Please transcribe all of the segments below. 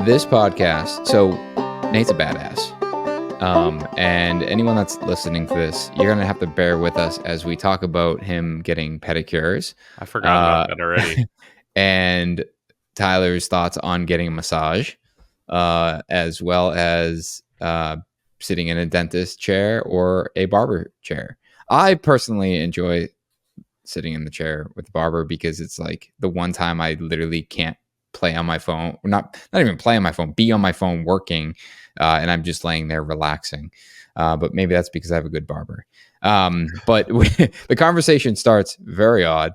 this podcast, so Nate's a badass. And anyone that's listening to this, you're going to have to bear with us as we talk about him getting pedicures. I forgot about that already. And Tyler's thoughts on getting a massage, as well as sitting in a dentist chair or a barber chair. I personally enjoy sitting in the chair with the barber because it's like the one time I literally can't play on my phone, not even play on my phone, be on my phone working, and I'm just laying there relaxing. But maybe that's because I have a good barber. But the conversation starts very odd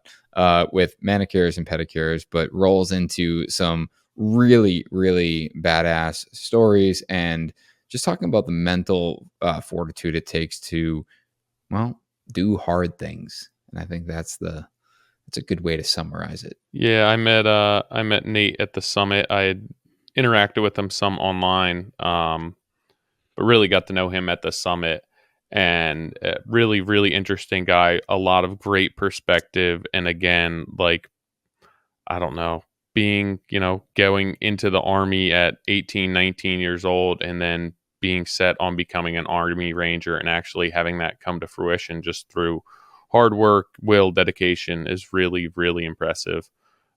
with manicures and pedicures, but rolls into some really, really badass stories and just talking about the mental fortitude it takes to, well, do hard things. And I think that's a good way to summarize it. Yeah, I met Nate at the summit. I had interacted with him some online, but really got to know him at the summit. And really, really interesting guy. A lot of great perspective. And again, like, I don't know, going into the Army at 18, 19 years old and then being set on becoming an Army Ranger and actually having that come to fruition just through hard work, will, dedication is really, really impressive.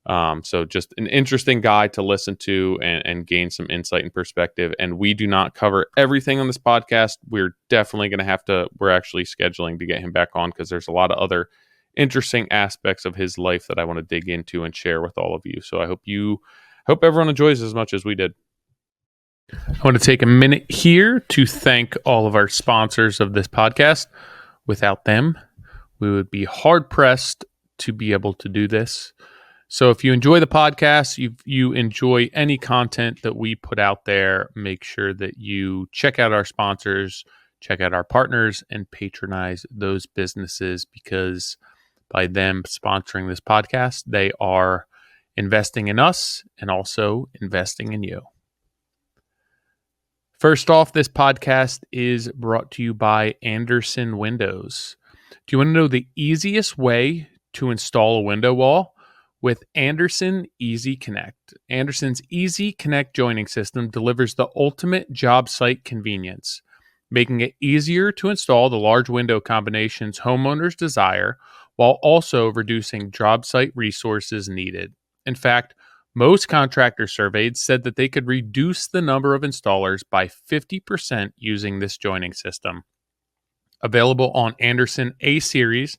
So just an interesting guy to listen to and gain some insight and perspective. And we do not cover everything on this podcast. We're definitely going to we're actually scheduling to get him back on because there's a lot of other interesting aspects of his life that I want to dig into and share with all of you. So I hope everyone enjoys as much as we did. I want to take a minute here to thank all of our sponsors of this podcast. Without them, we would be hard pressed to be able to do this. So if you enjoy the podcast, you enjoy any content that we put out there, make sure that you check out our sponsors, check out our partners, and patronize those businesses, because by them sponsoring this podcast, they are investing in us and also investing in you. First off, this podcast is brought to you by Andersen Windows. Do you want to know the easiest way to install a window wall? With Andersen Easy Connect. Andersen's Easy Connect joining system delivers the ultimate job site convenience, making it easier to install the large window combinations homeowners desire while also reducing job site resources needed. In fact, most contractors surveyed said that they could reduce the number of installers by 50% using this joining system. Available on Andersen A Series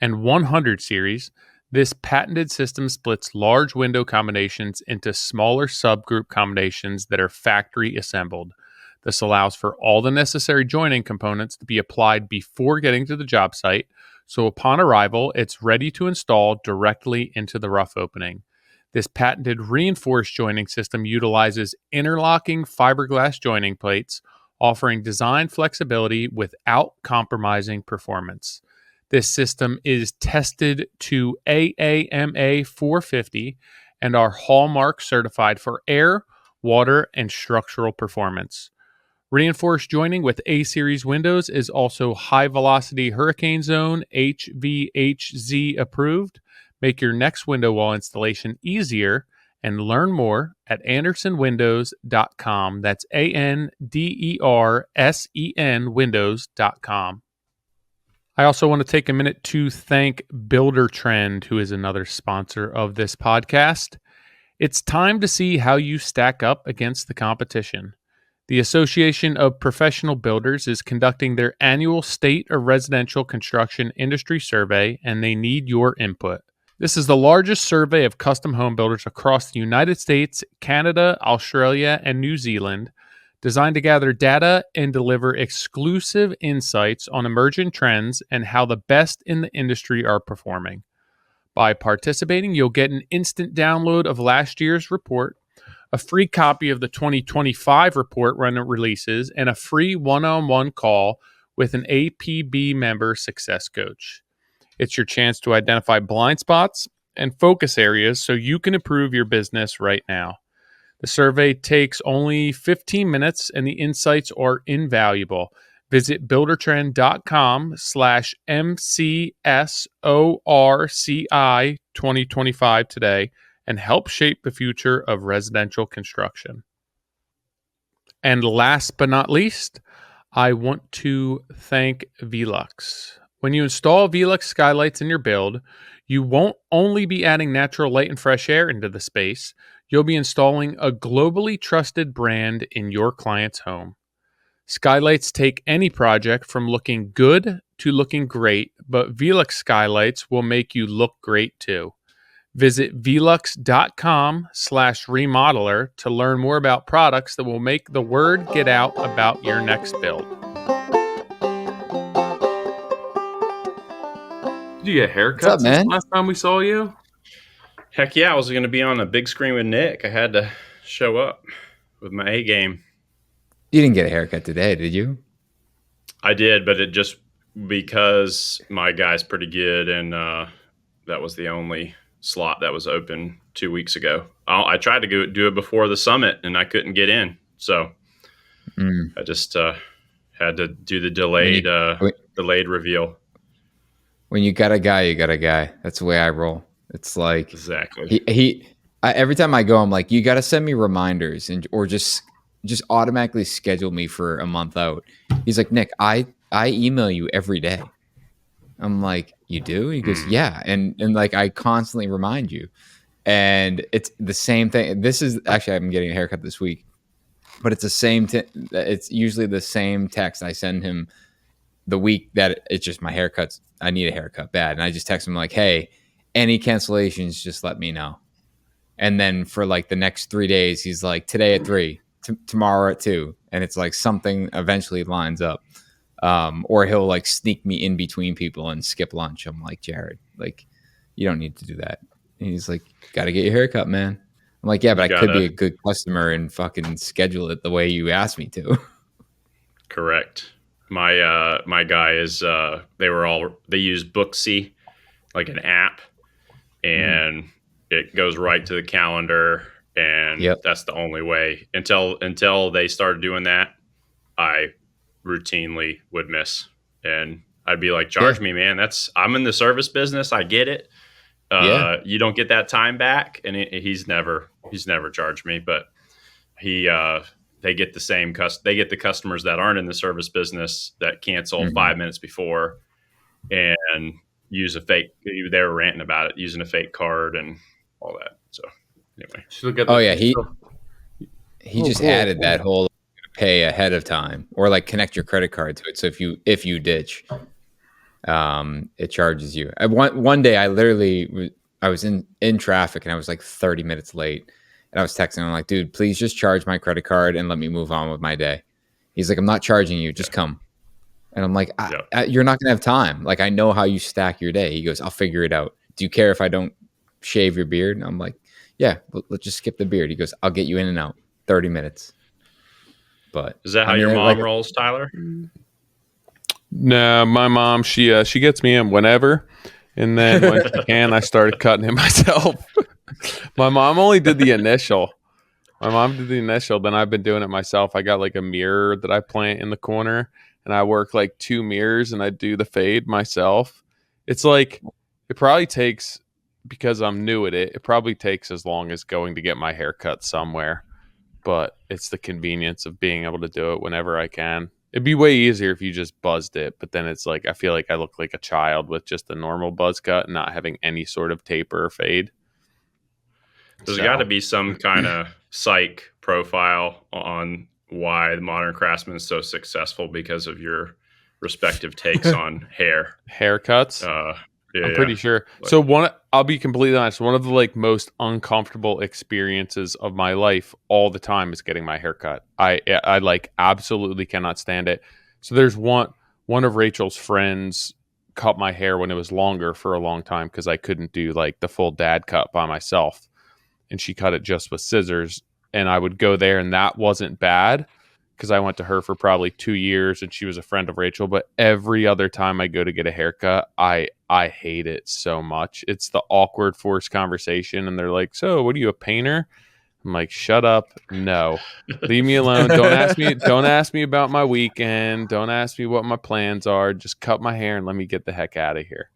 and 100 Series, this patented system splits large window combinations into smaller subgroup combinations that are factory assembled. This allows for all the necessary joining components to be applied before getting to the job site, so upon arrival, it's ready to install directly into the rough opening. This patented reinforced joining system utilizes interlocking fiberglass joining plates, offering design flexibility without compromising performance. This system is tested to AAMA 450 and are Hallmark certified for air, water, and structural performance. Reinforced joining with A-Series windows is also High Velocity Hurricane Zone HVHZ approved. Make your next window wall installation easier and learn more at AndersenWindows.com. That's ANDERSEN Windows.com. I also want to take a minute to thank Buildertrend, who is another sponsor of this podcast. It's time to see how you stack up against the competition. The Association of Professional Builders is conducting their annual State of Residential Construction Industry Survey, and they need your input. This is the largest survey of custom home builders across the United States, Canada, Australia, and New Zealand, designed to gather data and deliver exclusive insights on emerging trends and how the best in the industry are performing. By participating, you'll get an instant download of last year's report, a free copy of the 2025 report when it releases, and a free one-on-one call with an APB member success coach. It's your chance to identify blind spots and focus areas so you can improve your business right now. The survey takes only 15 minutes and the insights are invaluable. Visit buildertrend.com/MCSORCI 2025 today and help shape the future of residential construction. And last but not least, I want to thank Velux. When you install Velux skylights in your build, you won't only be adding natural light and fresh air into the space, you'll be installing a globally trusted brand in your client's home. Skylights take any project from looking good to looking great, but Velux skylights will make you look great too. Visit velux.com/remodeler to learn more about products that will make the word get out about your next build. Did you get haircuts What's up, man? last time we saw you? Heck yeah, I was going to be on a big screen with Nick. I had to show up with my A game. You didn't get a haircut today, did you? I did, but it just because my guy's pretty good, and that was the only slot that was open 2 weeks ago. I tried to do it before the summit, and I couldn't get in, so I just had to do the delayed reveal. When you got a guy, you got a guy. That's the way I roll. It's like exactly. Every time I go, I'm like, you got to send me reminders or just automatically schedule me for a month out. He's like, Nick, I email you every day. I'm like, you do? He goes, yeah. And like, I constantly remind you. And it's the same thing. This is actually, I'm getting a haircut this week, but it's the same. It's usually the same text I send him the week that it's just my haircuts. I need a haircut bad. And I just text him like, hey, any cancellations, just let me know. And then for like the next 3 days, he's like, today at 3, tomorrow at 2. And it's like something eventually lines up. Or he'll like sneak me in between people and skip lunch. I'm like, Jared, like, you don't need to do that. And he's like, got to get your haircut, man. I'm like, yeah, but I could be a good customer and fucking schedule it the way you asked me to. Correct. My guy is they use Booksy, like an app, and it goes right to the calendar, and that's the only way. Until they started doing that, I routinely would miss, and I'd be like, charge me, man. I'm in the service business. I get it. You don't get that time back, and he's never charged me, but they get the same they get the customers that aren't in the service business that cancel 5 minutes before and use a fake. They were ranting about it, using a fake card and all that. So anyway, he just added that whole pay ahead of time or like connect your credit card to it. So if you ditch, it charges you. One day I was in traffic and I was like 30 minutes late. And I was texting him like, dude, please just charge my credit card and let me move on with my day. He's like, I'm not charging you. Just come. And I'm like, you're not going to have time. Like, I know how you stack your day. He goes, I'll figure it out. Do you care if I don't shave your beard? And I'm like, yeah, let's just skip the beard. He goes, I'll get you in and out. 30 minutes. But is that how your mom rolls, Tyler? No, my mom, she gets me in whenever. And then when she can, I started cutting it myself. My mom only did the initial. Then I've been doing it myself. I got like a mirror that I plant in the corner, and I work like 2 mirrors, and I do the fade myself. It's like, it probably takes, because I'm new at it, it probably takes as long as going to get my hair cut somewhere. But it's the convenience of being able to do it whenever I can. It'd be way easier if you just buzzed it, but then it's like, I feel like I look like a child with just a normal buzz cut and not having any sort of taper or fade. There's got to be some kind of psych profile on why the Modern Craftsman is so successful because of your respective takes on haircuts. I'm pretty sure. So I'll be completely honest. One of the like most uncomfortable experiences of my life all the time is getting my hair cut. I like absolutely cannot stand it. So there's one of Rachel's friends cut my hair when it was longer for a long time because I couldn't do like the full dad cut by myself. And she cut it just with scissors. And I would go there, and that wasn't bad because I went to her for probably 2 years, and she was a friend of Rachel. But every other time I go to get a haircut, I hate it so much. It's the awkward forced conversation, and they're like, "So, what are you, a painter?" I'm like, "Shut up, no, leave me alone. Don't ask me about my weekend. Don't ask me what my plans are. Just cut my hair and let me get the heck out of here."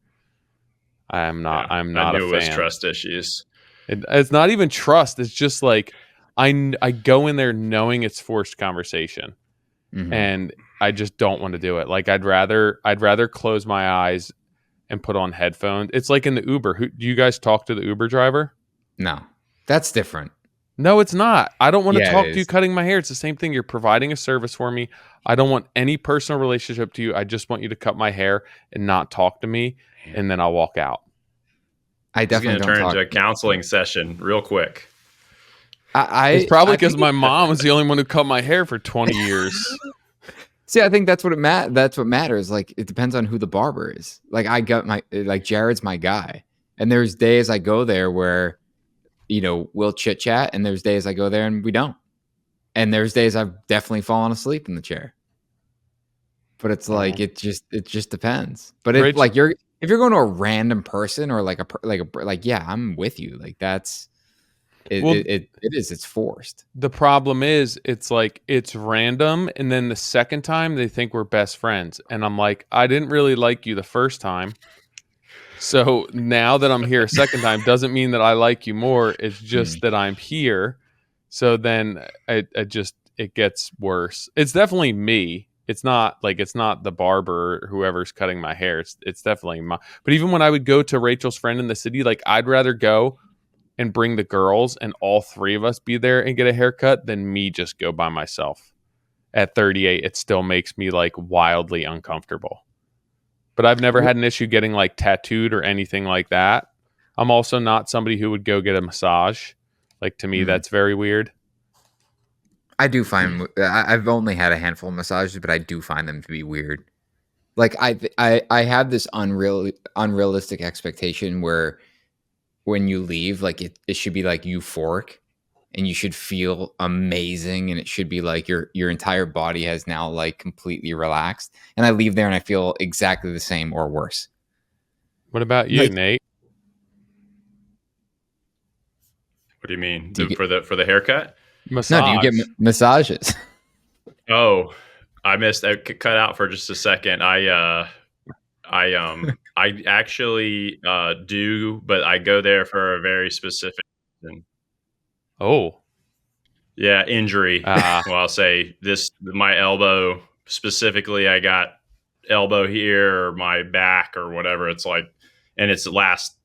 I'm not I knew a fan. It was trust issues. It's not even trust. It's just like, I go in there knowing it's forced conversation, Mhm. and I just don't want to do it. Like I'd rather close my eyes and put on headphones. It's like in the Uber. Do you guys talk to the Uber driver? No, that's different. No, it's not. I don't want to Yeah, it talk to you is. cutting my hair. It's the same thing. You're providing a service for me. I don't want any personal relationship to you. I just want you to cut my hair and not talk to me, and then I'll walk out. I It's definitely going to don't turn talk. into a counseling session real quick. It's probably I because think my mom was the only one who cut my hair for 20 years. See, I think that's what that's what matters. Like, it depends on who the barber is. Like, Jared's my guy, and there's days I go there where, we'll chit chat, and there's days I go there and we don't, and there's days I've definitely fallen asleep in the chair. But it's like it just depends. But if you're going to a random person or yeah, I'm with you. Like that's it's forced. The problem is it's random, and then the second time they think we're best friends, and I'm like, I didn't really like you the first time, so now that I'm here a second time doesn't mean that I like you more. It's just that I'm here. So then it gets worse. It's definitely me. It's not the barber or whoever's cutting my hair. It's definitely but even when I would go to Rachel's friend in the city, like I'd rather go and bring the girls and all three of us be there and get a haircut than me just go by myself. At 38, it still makes me like wildly uncomfortable. But I've never had an issue getting like tattooed or anything like that. I'm also not somebody who would go get a massage. Like to me, that's very weird. I do find I've only had a handful of massages, but I do find them to be weird. Like I have this unrealistic expectation where when you leave, like it should be like euphoric, and you should feel amazing, and it should be like your entire body has now like completely relaxed. And I leave there and I feel exactly the same or worse. What about you, Nate? What do you mean? For the haircut? Massage. No, do you get massages? Oh, I missed. I cut out for just a second. I actually do, but I go there for a very specific reason. Oh. Yeah, injury. Well, I'll say my elbow specifically, I got elbow here or my back or whatever. It's like, and it's last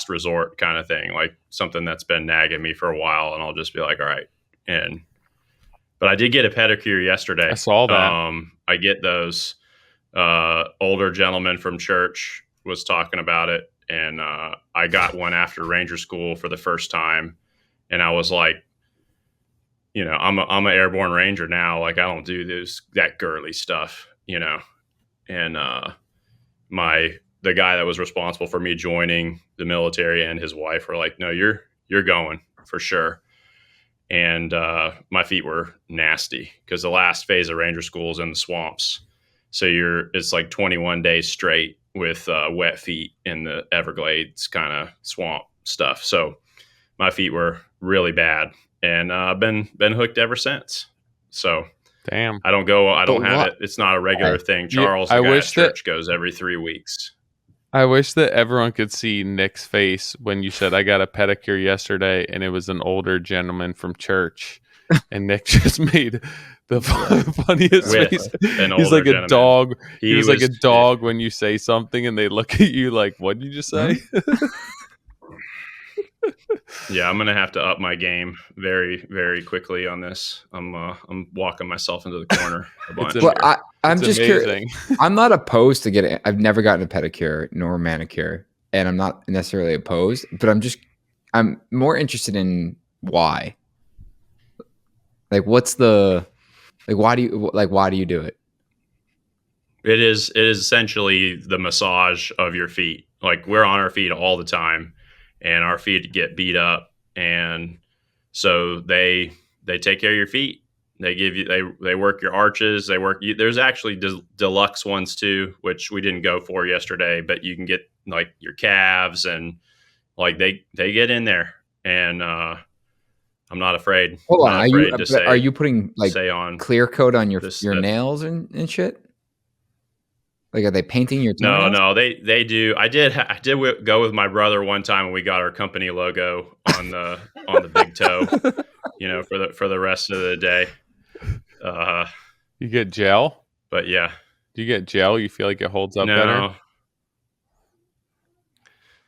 resort kind of thing, like something that's been nagging me for a while, and I'll just be like, all right. But I did get a pedicure yesterday. I saw that. I get those. Older gentleman from church was talking about it, and I got one after Ranger School for the first time, and I was like, I'm an airborne ranger now. Like I don't do that girly stuff, and the guy that was responsible for me joining the military and his wife were like, no, you're going for sure. And my feet were nasty because the last phase of Ranger School is in the swamps. So it's like 21 days straight with wet feet in the Everglades kind of swamp stuff. So my feet were really bad, and I've been hooked ever since. So damn, I don't have it. It's not a regular thing. Charles, the guy at church, goes every 3 weeks. I wish that everyone could see Nick's face when you said I got a pedicure yesterday, and it was an older gentleman from church, and Nick just made the funniest face. He's like a dog. He was like a dog when you say something and they look at you like, what did you just say? Yeah, I'm gonna have to up my game very, very quickly on this. I'm walking myself into the corner a bunch. I'm just curious. I'm not opposed to getting. I've never gotten a pedicure nor a manicure, and I'm not necessarily opposed. But I'm more interested in why. Like, why do you do it? It is essentially the massage of your feet. Like we're on our feet all the time, and our feet get beat up, and so they take care of your feet. They give you they work your arches. They work you. There's actually deluxe ones too, which we didn't go for yesterday, but you can get like your calves, and like they get in there, and I'm not afraid. Hold on, are you putting like clear coat on your nails and shit? Like, are they painting your toenails? No, they do. I did go with my brother one time when we got our company logo on the big toe. for the rest of the day. You get gel? But yeah. Do you get gel? You feel like it holds up better? No.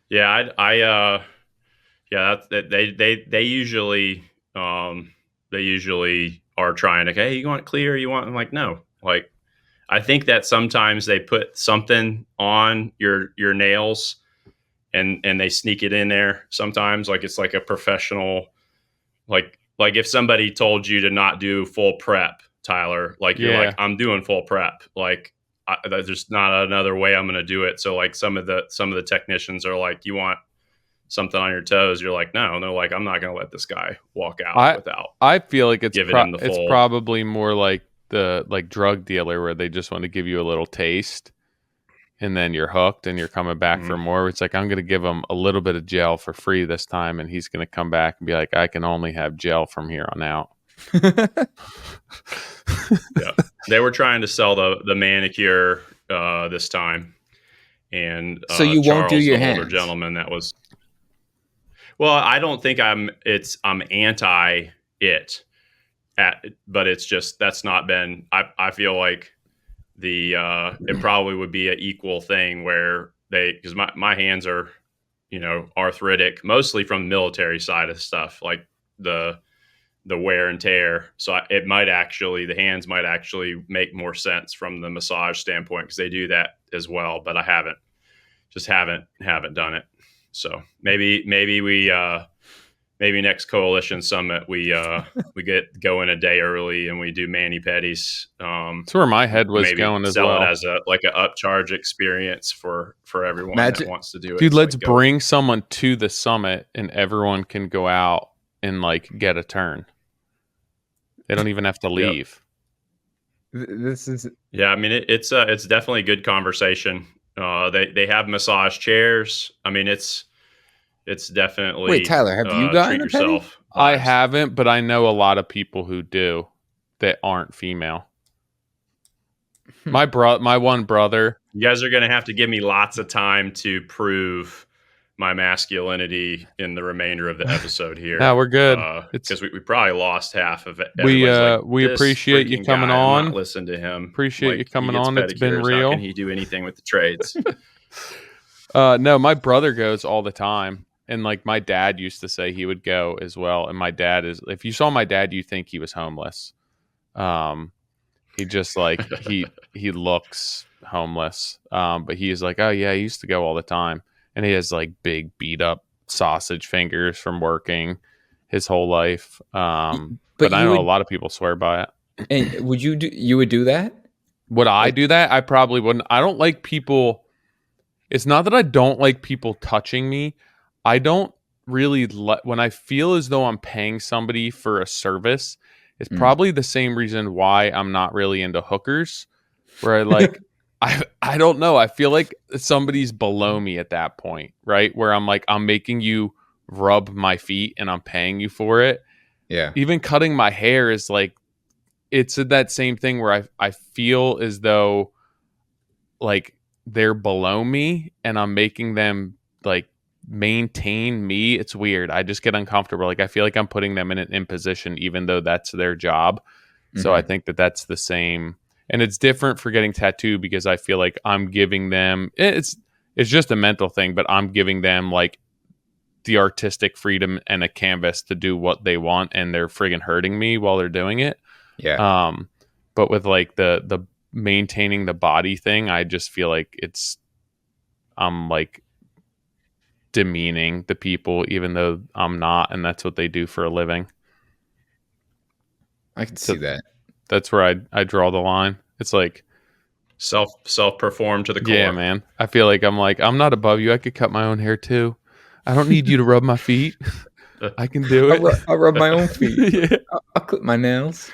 Yeah, yeah, they usually are trying to, hey, you want clear? You want? I'm like, no. Like, I think that sometimes they put something on your nails and they sneak it in there sometimes. Like, it's like a professional, like if somebody told you to not do full prep, Tyler, like you're like, I'm doing full prep. Like, there's not another way I'm going to do it. So like some of the technicians are like, you want something on your toes? You're like, no. And they're like, I'm not going to let this guy walk out without. I feel like it's it's probably more like the drug dealer where they just want to give you a little taste and then you're hooked and you're coming back for more. It's like, I'm going to give him a little bit of gel for free this time. And he's going to come back and be like, I can only have gel from here on out. Yeah, they were trying to sell the manicure this time, and so you Charles, won't do your the hands. older gentleman that was. Well, I don't think I'm anti it, but it's just that's not been. I feel like it probably would be an equal thing where because my hands are, arthritic, mostly from the military side of stuff, like the wear and tear. So the hands might actually make more sense from the massage standpoint because they do that as well. But I haven't done it. So maybe next coalition summit we go in a day early and we do mani-pedis. That's where my head was going as well. Sell it as an upcharge experience for everyone that wants to do it. Dude, let's bring someone to the summit and everyone can go out and like get a turn. They don't even have to leave. This is I mean it's definitely a good conversation. They have massage chairs. I mean it's definitely. Wait, Tyler, have you gotten a pedi? I haven't, but I know a lot of people who do that aren't female. My one brother. You guys are going to have to give me lots of time to prove my masculinity in the remainder of the episode here. No, we're good. Because we probably lost half of it. We appreciate you coming on. Listen to him. Appreciate you coming on. It's been real. How can he do anything with the trades? No, my brother goes all the time. And like my dad used to say he would go as well. And my dad if you saw my dad, you think he was homeless. He just like, he looks homeless. But he's like, oh yeah, he used to go all the time. And he has like big beat up sausage fingers from working his whole life. But I know a lot of people swear by it. And you would do that? Would I do that? I probably wouldn't. I don't like people. It's not that I don't like people touching me. I don't really when I feel as though I'm paying somebody for a service, it's probably the same reason why I'm not really into hookers, where I like, I don't know. I feel like somebody's below me at that point, right? Where I'm like, I'm making you rub my feet and I'm paying you for it. Yeah. Even cutting my hair is like, it's that same thing where I feel as though like they're below me and I'm making them like maintain me. It's weird. I just get uncomfortable. Like I feel like I'm putting them in an imposition even though that's their job. So I think that's the same. And it's different for getting tattooed because I feel like I'm giving them it's just a mental thing, but I'm giving them like the artistic freedom and a canvas to do what they want and they're friggin' hurting me while they're doing it. Yeah. But with like the maintaining the body thing, I just feel like I'm like demeaning the people even though I'm not, and that's what they do for a living. I can see that. That's where I draw the line. It's like self perform to the core. Yeah, man. I feel like I'm not above you. I could cut my own hair too. I don't need you to rub my feet. I can do it. I'll rub my own feet. Yeah. I'll clip my nails.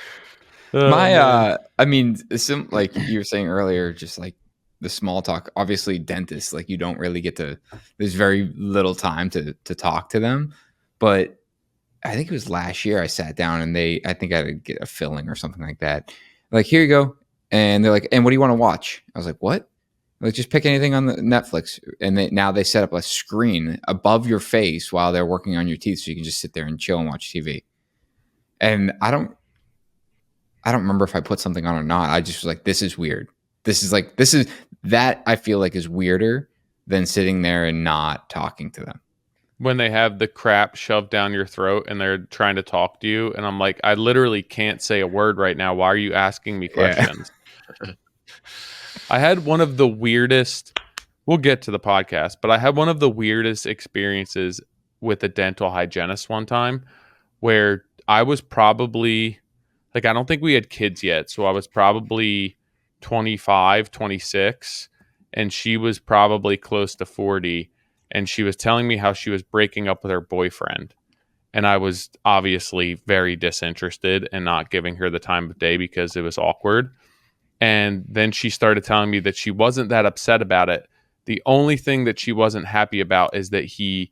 I mean, some like you were saying earlier, just like the small talk. Obviously, dentists, like you don't really get to. There's very little time to talk to them. But I think it was last year I sat down and I think I had to get a filling or something like that. Like, here you go. And they're like, and what do you want to watch? I was like, what? Like, just pick anything on the Netflix. And now they set up a screen above your face while they're working on your teeth so you can just sit there and chill and watch TV. And I don't remember if I put something on or not. I just was like, this is weird. This is that I feel like is weirder than sitting there and not talking to them. When they have the crap shoved down your throat and they're trying to talk to you, and I'm like, I literally can't say a word right now. Why are you asking me questions? Yeah. I had one of the weirdest, we'll get to the podcast, but I had one of the weirdest experiences with a dental hygienist one time where I was probably, like, I don't think we had kids yet. So I was probably 25, 26, and she was probably close to 40. And she was telling me how she was breaking up with her boyfriend. And I was obviously very disinterested and not giving her the time of day because it was awkward. And then she started telling me that she wasn't that upset about it. The only thing that she wasn't happy about is that he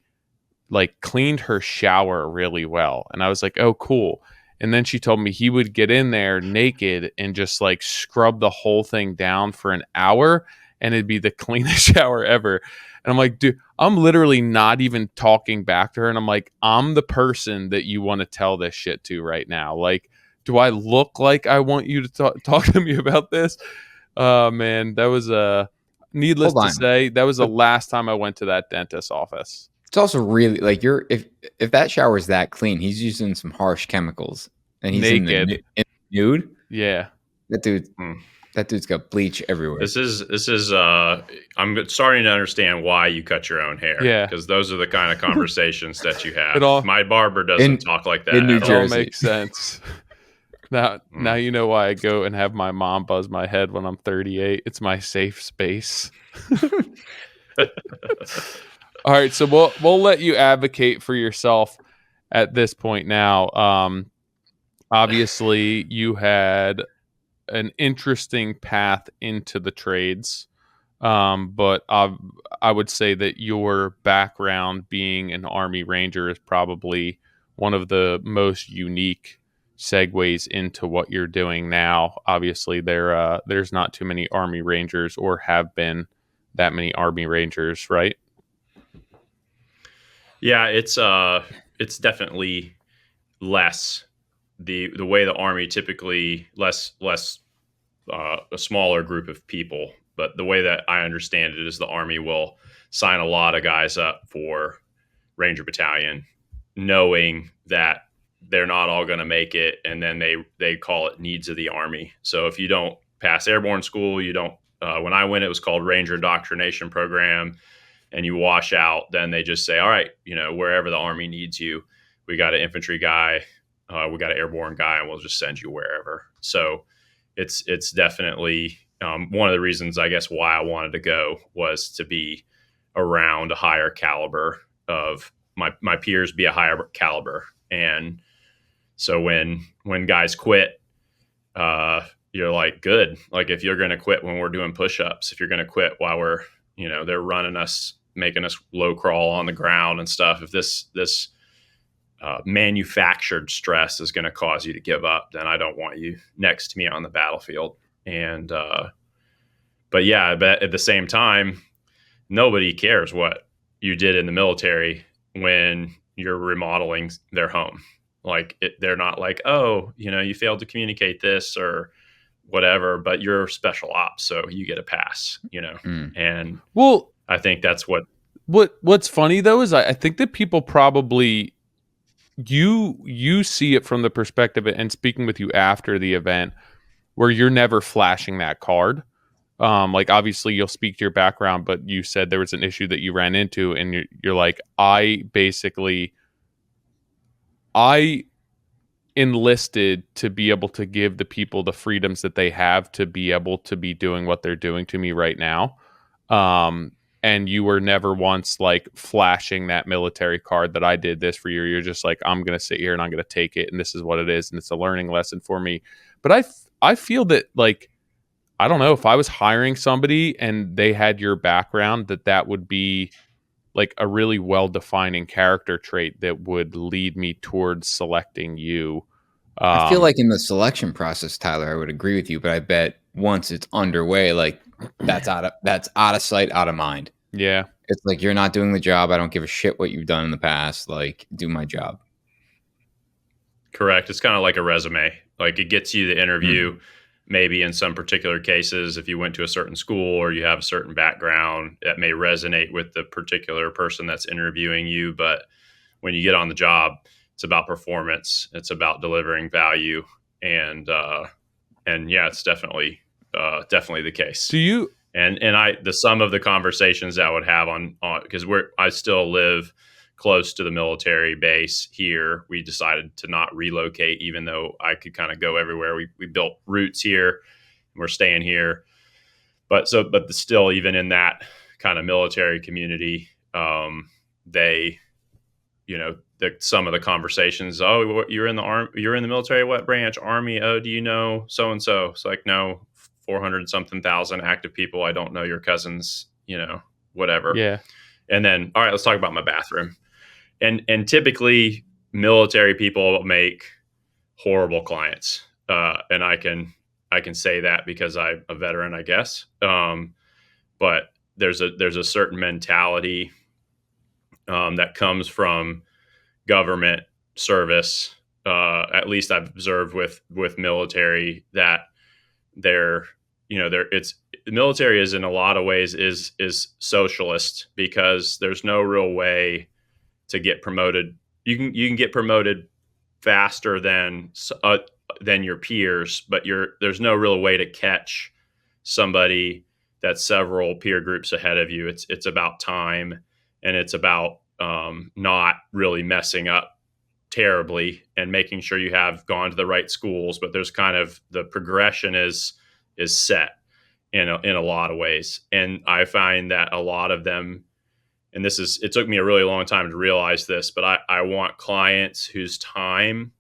like cleaned her shower really well. And I was like, oh, cool. And then she told me he would get in there naked and just like scrub the whole thing down for an hour and it'd be the cleanest shower ever. And I'm like, dude, I'm literally not even talking back to her. And I'm like, I'm the person that you want to tell this shit to right now. Like, do I look like I want you to talk to me about this? Man, that was needless to say, that was the last time I went to that dentist's office. It's also really like if that shower is that clean, he's using some harsh chemicals and he's naked. in the nude. Yeah, that dude's got bleach everywhere. This is I'm starting to understand why you cut your own hair. Yeah, because those are the kind of conversations that you have. My barber doesn't talk like that. In New Jersey. It all makes sense. Now you know why I go and have my mom buzz my head when I'm 38. It's my safe space. All right, so we'll let you advocate for yourself at this point now. Obviously, you had an interesting path into the trades, but I would say that your background being an Army Ranger is probably one of the most unique segues into what you're doing now. Obviously, there's not too many Army Rangers or have been that many Army Rangers, right? Yeah, it's definitely less the way the Army typically less a smaller group of people. But the way that I understand it is the Army will sign a lot of guys up for Ranger Battalion, knowing that they're not all going to make it, and then they call it needs of the Army. So if you don't pass airborne school, you don't. When I went, it was called Ranger Indoctrination Program. And you wash out, then they just say, all right, wherever the Army needs you, we got an infantry guy, we got an airborne guy, and we'll just send you wherever. So it's definitely one of the reasons, I guess, why I wanted to go was to be around a higher caliber of my peers, be a higher caliber. And so when guys quit, you're like, good. Like if you're going to quit when we're doing push-ups, if you're going to quit while we're, they're running us, making us low crawl on the ground and stuff. If this manufactured stress is going to cause you to give up, then I don't want you next to me on the battlefield. And, but at the same time, nobody cares what you did in the military when you're remodeling their home. Like they're not like, oh, you failed to communicate this or whatever, but you're special ops, so you get a pass, And well, I think that's what's funny though is I think that people probably you see it from the perspective, and speaking with you after the event, where you're never flashing that card. Like obviously you'll speak to your background, but you said there was an issue that you ran into, and you're like, I enlisted to be able to give the people the freedoms that they have to be able to be doing what they're doing to me right now. And you were never once like flashing that military card that I did this for you. You're just like, I'm going to sit here and I'm going to take it. And this is what it is. And it's a learning lesson for me. But I feel that like, I don't know, if I was hiring somebody and they had your background, that would be like a really well-defining character trait that would lead me towards selecting you. I feel like in the selection process, Tyler, I would agree with you, but I bet once it's underway, like that's out of sight, out of mind. Yeah. It's like, you're not doing the job. I don't give a shit what you've done in the past. Like, do my job. Correct. It's kind of like a resume. Like it gets you the interview. Maybe in some particular cases, if you went to a certain school or you have a certain background, that may resonate with the particular person that's interviewing you. But when you get on the job, it's about performance. It's about delivering value, and yeah, it's definitely the case. Do you? And the sum of the conversations that I would have on because I still live close to the military base here. We decided to not relocate, even though I could kind of go everywhere. We built roots here, and we're staying here. But still, even in that kind of military community, they, some of the conversations. Oh, you're in the army. You're in the military. What branch? Army. Oh, do you know so and so? It's like, no, 400 something thousand active people. I don't know your cousins. Whatever. Yeah. And then, all right, let's talk about my bathroom. And typically military people make horrible clients. And I can say that because I'm a veteran, I guess. But there's a certain mentality that comes from government service. At least I've observed with military that the military is in a lot of ways is socialist, because there's no real way to get promoted. You can get promoted faster than your peers, but there's no real way to catch somebody that's several peer groups ahead of you. It's about time, and it's about not really messing up terribly and making sure you have gone to the right schools. But there's kind of the progression is set in a lot of ways, and I find that a lot of them. And it took me a really long time to realize this, but I want clients whose time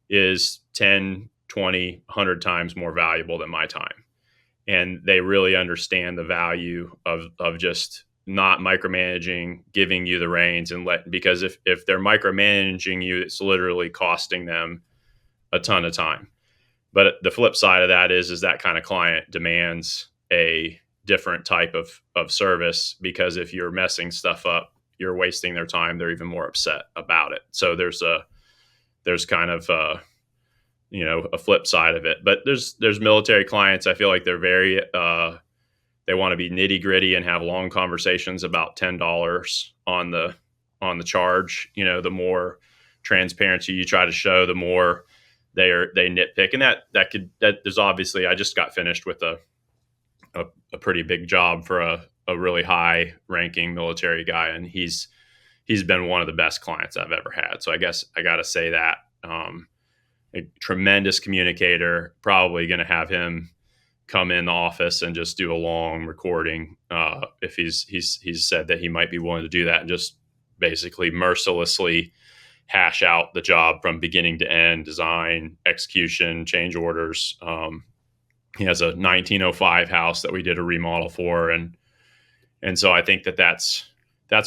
is 10, 20, 100 times more valuable than my time. And they really understand the value of just not micromanaging, giving you the reins, because if they're micromanaging you, it's literally costing them a ton of time. But the flip side of that is that kind of client demands a different type of service, because if you're messing stuff up, you're wasting their time. They're even more upset about it. So there's kind of a flip side of it. But there's military clients. I feel like they're very they want to be nitty gritty and have long conversations about $10 on the charge. The more transparency you try to show, the more they nitpick. And that there's obviously, I just got finished with a pretty big job for a really high ranking military guy. And he's been one of the best clients I've ever had. So I guess I got to say that, a tremendous communicator, probably going to have him come in the office and just do a long recording. If he's said that he might be willing to do that and just basically mercilessly hash out the job from beginning to end, design, execution, change orders. He has a 1905 house that we did a remodel for. And so I think that's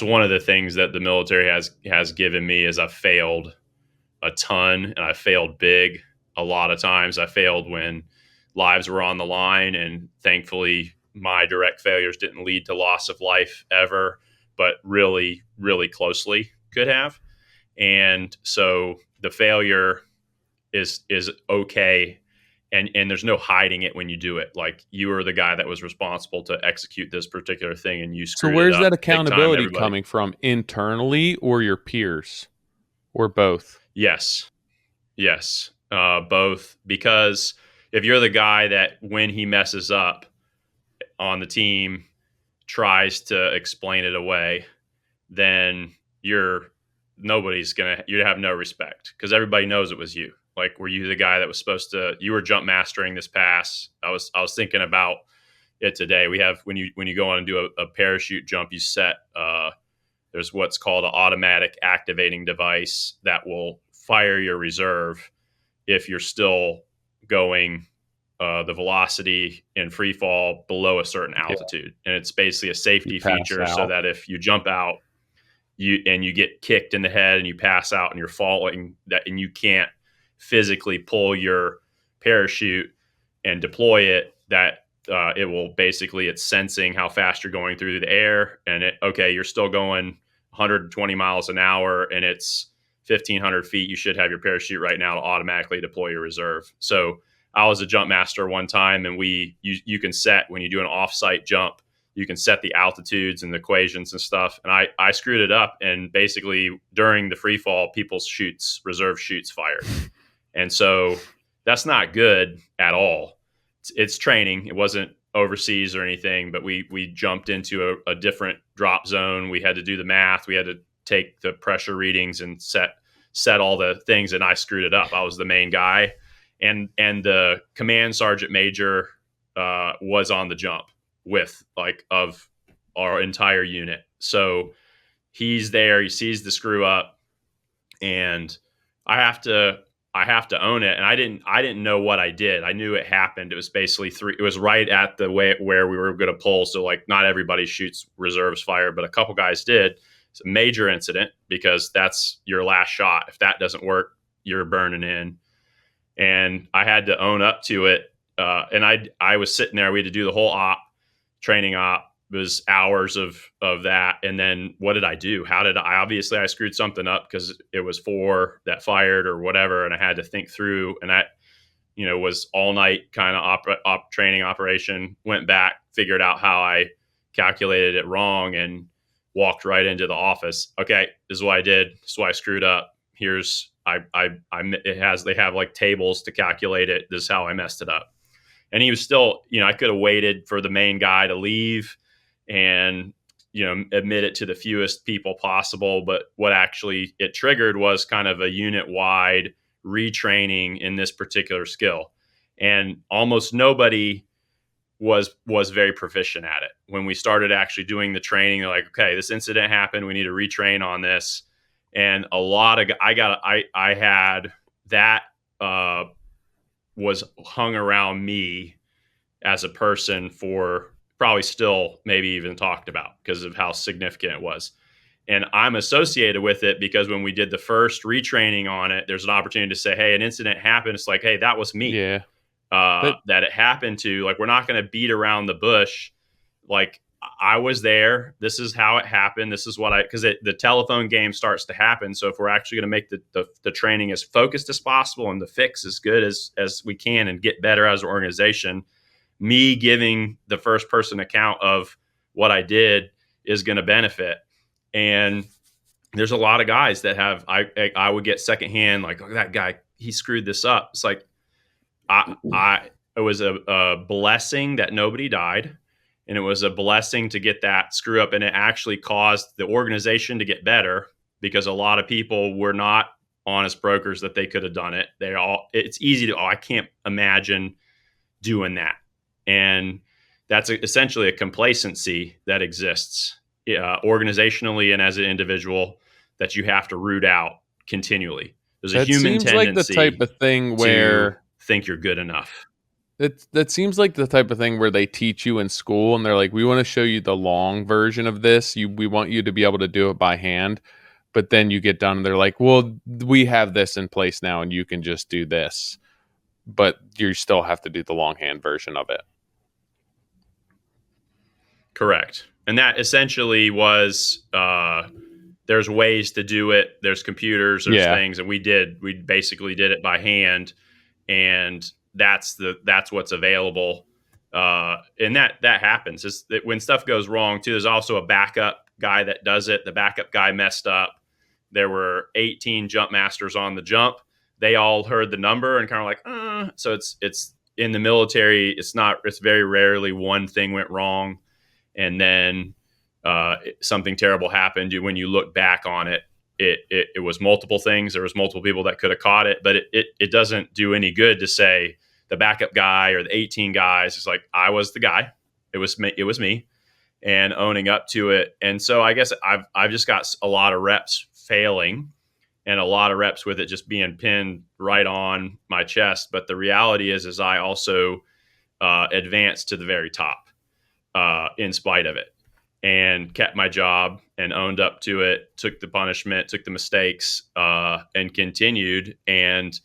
one of the things that the military has given me, is I've failed a ton, and I failed big. A lot of times I failed when lives were on the line, and thankfully my direct failures didn't lead to loss of life ever, but really, really closely could have. And so the failure is okay. And there's no hiding it when you do it. Like, you were the guy that was responsible to execute this particular thing, and you screwed it up. So where's that accountability coming from? Internally, or your peers, or both? Yes, both. Because if you're the guy that, when he messes up on the team, tries to explain it away, then you have no respect, because everybody knows it was you. Like, were you the guy that was supposed to? You were jump mastering this pass. I was thinking about it today. We have, when you go on and do a parachute jump, you set there's what's called an automatic activating device that will fire your reserve if you're still going the velocity in free fall below a certain altitude. And it's basically a safety feature, so that if you jump out you get kicked in the head and you pass out and you're falling, and you can't physically pull your parachute and deploy it, that it will basically, it's sensing how fast you're going through the air, and you're still going 120 miles an hour, and it's 1,500 feet, you should have your parachute right now to automatically deploy your reserve. So I was a jump master one time, and you can set, when you do an offsite jump, you can set the altitudes and the equations and stuff. And I screwed it up, and basically during the free fall, people's reserve chutes fired. And so that's not good at all. It's training. It wasn't overseas or anything, but we jumped into a different drop zone. We had to do the math. We had to take the pressure readings and set all the things, and I screwed it up. I was the main guy, and the command sergeant major was on the jump with of our entire unit. So he's there, he sees the screw up, and I have to own it. And I didn't know what I did. I knew it happened. It was basically it was right at the way where we were going to pull. So not everybody shoots reserves fire, but a couple guys did. It's a major incident because that's your last shot. If that doesn't work, you're burning in. And I had to own up to it. And I was sitting there. We had to do the whole training op. It was hours of that. And then what did I do? Obviously I screwed something up because it was 4 that fired or whatever. And I had to think through, and that, was all night kind of training operation. Went back, figured out how I calculated it wrong, and walked right into the office. Okay, this is what I did. This is why I screwed up. They have tables to calculate it. This is how I messed it up. And he was still, I could have waited for the main guy to leave and, admit it to the fewest people possible. But what actually it triggered was kind of a unit-wide retraining in this particular skill. And almost nobody was very proficient at it. When we started actually doing the training, they're like, okay, this incident happened. We need to retrain on this. And a lot of, I had that was hung around me as a person for probably still maybe even talked about because of how significant it was. And I'm associated with it because when we did the first retraining on it, there's an opportunity to say, hey, an incident happened. It's like, hey, that was me. Yeah. That it happened to. We're not going to beat around the bush. I was there. This is how it happened. This is what because the telephone game starts to happen. So if we're actually going to make the training as focused as possible and the fix as good as we can and get better as an organization, me giving the first person account of what I did is going to benefit. And there's a lot of guys that have, I would get secondhand, look, that guy, he screwed this up. It's like, it was a blessing that nobody died. And it was a blessing to get that screw up. And it actually caused the organization to get better because a lot of people were not honest brokers that they could have done it. It's easy to, I can't imagine doing that. And that's essentially a complacency that exists organizationally and as an individual that you have to root out continually. There's a human tendency like the type of thing where think you're good enough. That seems like the type of thing where they teach you in school and they're like, we want to show you the long version of this. We want you to be able to do it by hand. But then you get done and they're like, well, we have this in place now and you can just do this. But you still have to do the longhand version of it. Correct. And that essentially was, there's ways to do it. There's computers, there's things. And we basically did it by hand. And that's what's available. And that happens. It's that when stuff goes wrong too, there's also a backup guy that does it. The backup guy messed up. There were 18 jump masters on the jump. They all heard the number and kind of like, so it's in the military. It's very rarely one thing went wrong. And then something terrible happened. When you look back on it, it was multiple things. There was multiple people that could have caught it, but it doesn't do any good to say the backup guy or the 18 guys. It's like, I was the guy. It was me, and owning up to it. And so I guess I've just got a lot of reps failing and a lot of reps with it just being pinned right on my chest. But the reality is I also advanced to the very top in spite of it, and kept my job and owned up to it, took the punishment, took the mistakes, and continued. And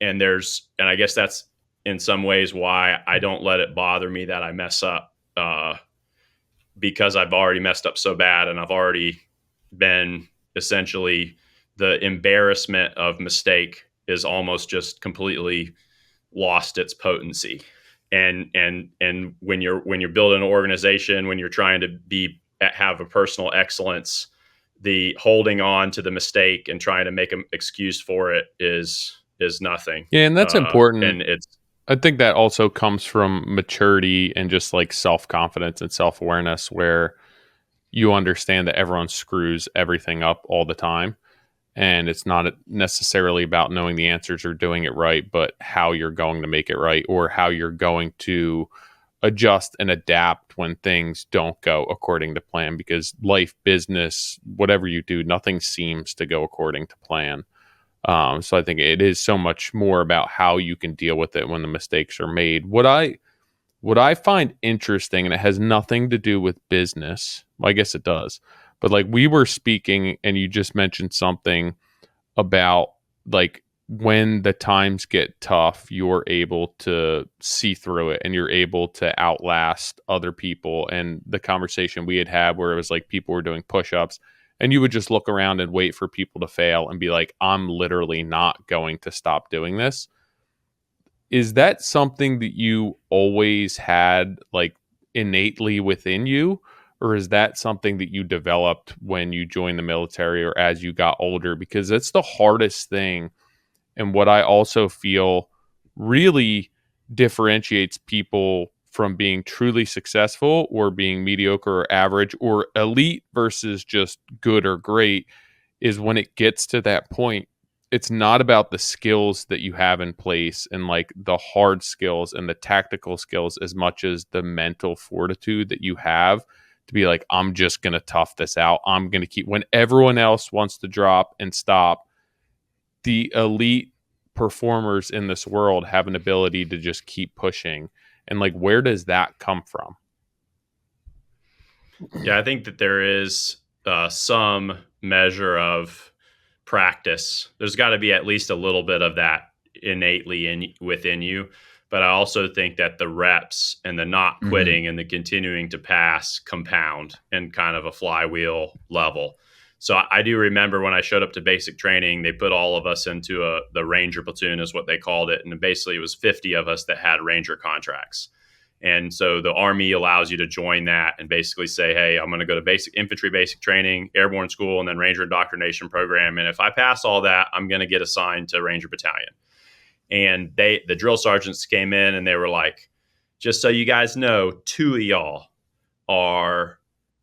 I guess that's in some ways why I don't let it bother me that I mess up, because I've already messed up so bad and I've already been essentially the embarrassment of mistake is almost just completely lost its potency. And when you're building an organization, when you're trying to have a personal excellence, the holding on to the mistake and trying to make an excuse for it is nothing. Yeah, and that's important. And I think that also comes from maturity and just like self-confidence and self-awareness, where you understand that everyone screws everything up all the time. And it's not necessarily about knowing the answers or doing it right, but how you're going to make it right, or how you're going to adjust and adapt when things don't go according to plan. Because life, business, whatever you do, nothing seems to go according to plan. So I think it is so much more about how you can deal with it when the mistakes are made. What I find interesting, and it has nothing to do with business, well, I guess it does, but like we were speaking and you just mentioned something about like when the times get tough, you're able to see through it and you're able to outlast other people. And the conversation we had where it was like people were doing push-ups and you would just look around and wait for people to fail and be like, I'm literally not going to stop doing this. Is that something that you always had like innately within you? Or is that something that you developed when you joined the military or as you got older? Because that's the hardest thing. And what I also feel really differentiates people from being truly successful or being mediocre or average or elite versus just good or great is when it gets to that point, it's not about the skills that you have in place and like the hard skills and the tactical skills as much as the mental fortitude that you have to be like, I'm just going to tough this out. I'm going to keep, when everyone else wants to drop and stop, the elite performers in this world have an ability to just keep pushing. And like, where does that come from? Yeah, I think that there is some measure of practice. There's got to be at least a little bit of that innately within you. But I also think that the reps and the not quitting and the continuing to pass compound in kind of a flywheel level. So I do remember when I showed up to basic training, they put all of us into the Ranger platoon is what they called it. And basically it was 50 of us that had Ranger contracts. And so the Army allows you to join that and basically say, hey, I'm going to go to basic infantry, basic training, airborne school, and then Ranger indoctrination program. And if I pass all that, I'm going to get assigned to Ranger battalion. And the drill sergeants came in and they were like, just so you guys know, 2 of y'all are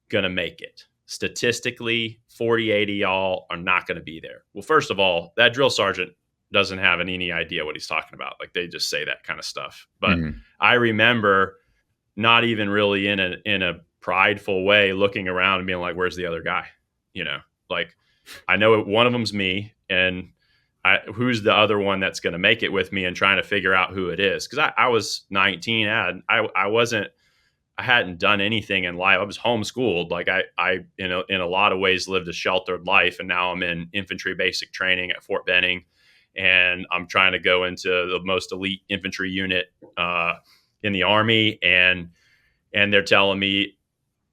going to make it. Statistically, 48 of y'all are not going to be there. Well, first of all, that drill sergeant doesn't have any idea what he's talking about. Like they just say that kind of stuff. But I remember not even really in a prideful way looking around and being like, where's the other guy? You know, like I know one of them's me and who's the other one that's going to make it with me and trying to figure out who it is. Cause I was 19 and I hadn't done anything in life. I was homeschooled. Like I in a lot of ways lived a sheltered life. And now I'm in infantry basic training at Fort Benning. And I'm trying to go into the most elite infantry unit in the Army. And they're telling me,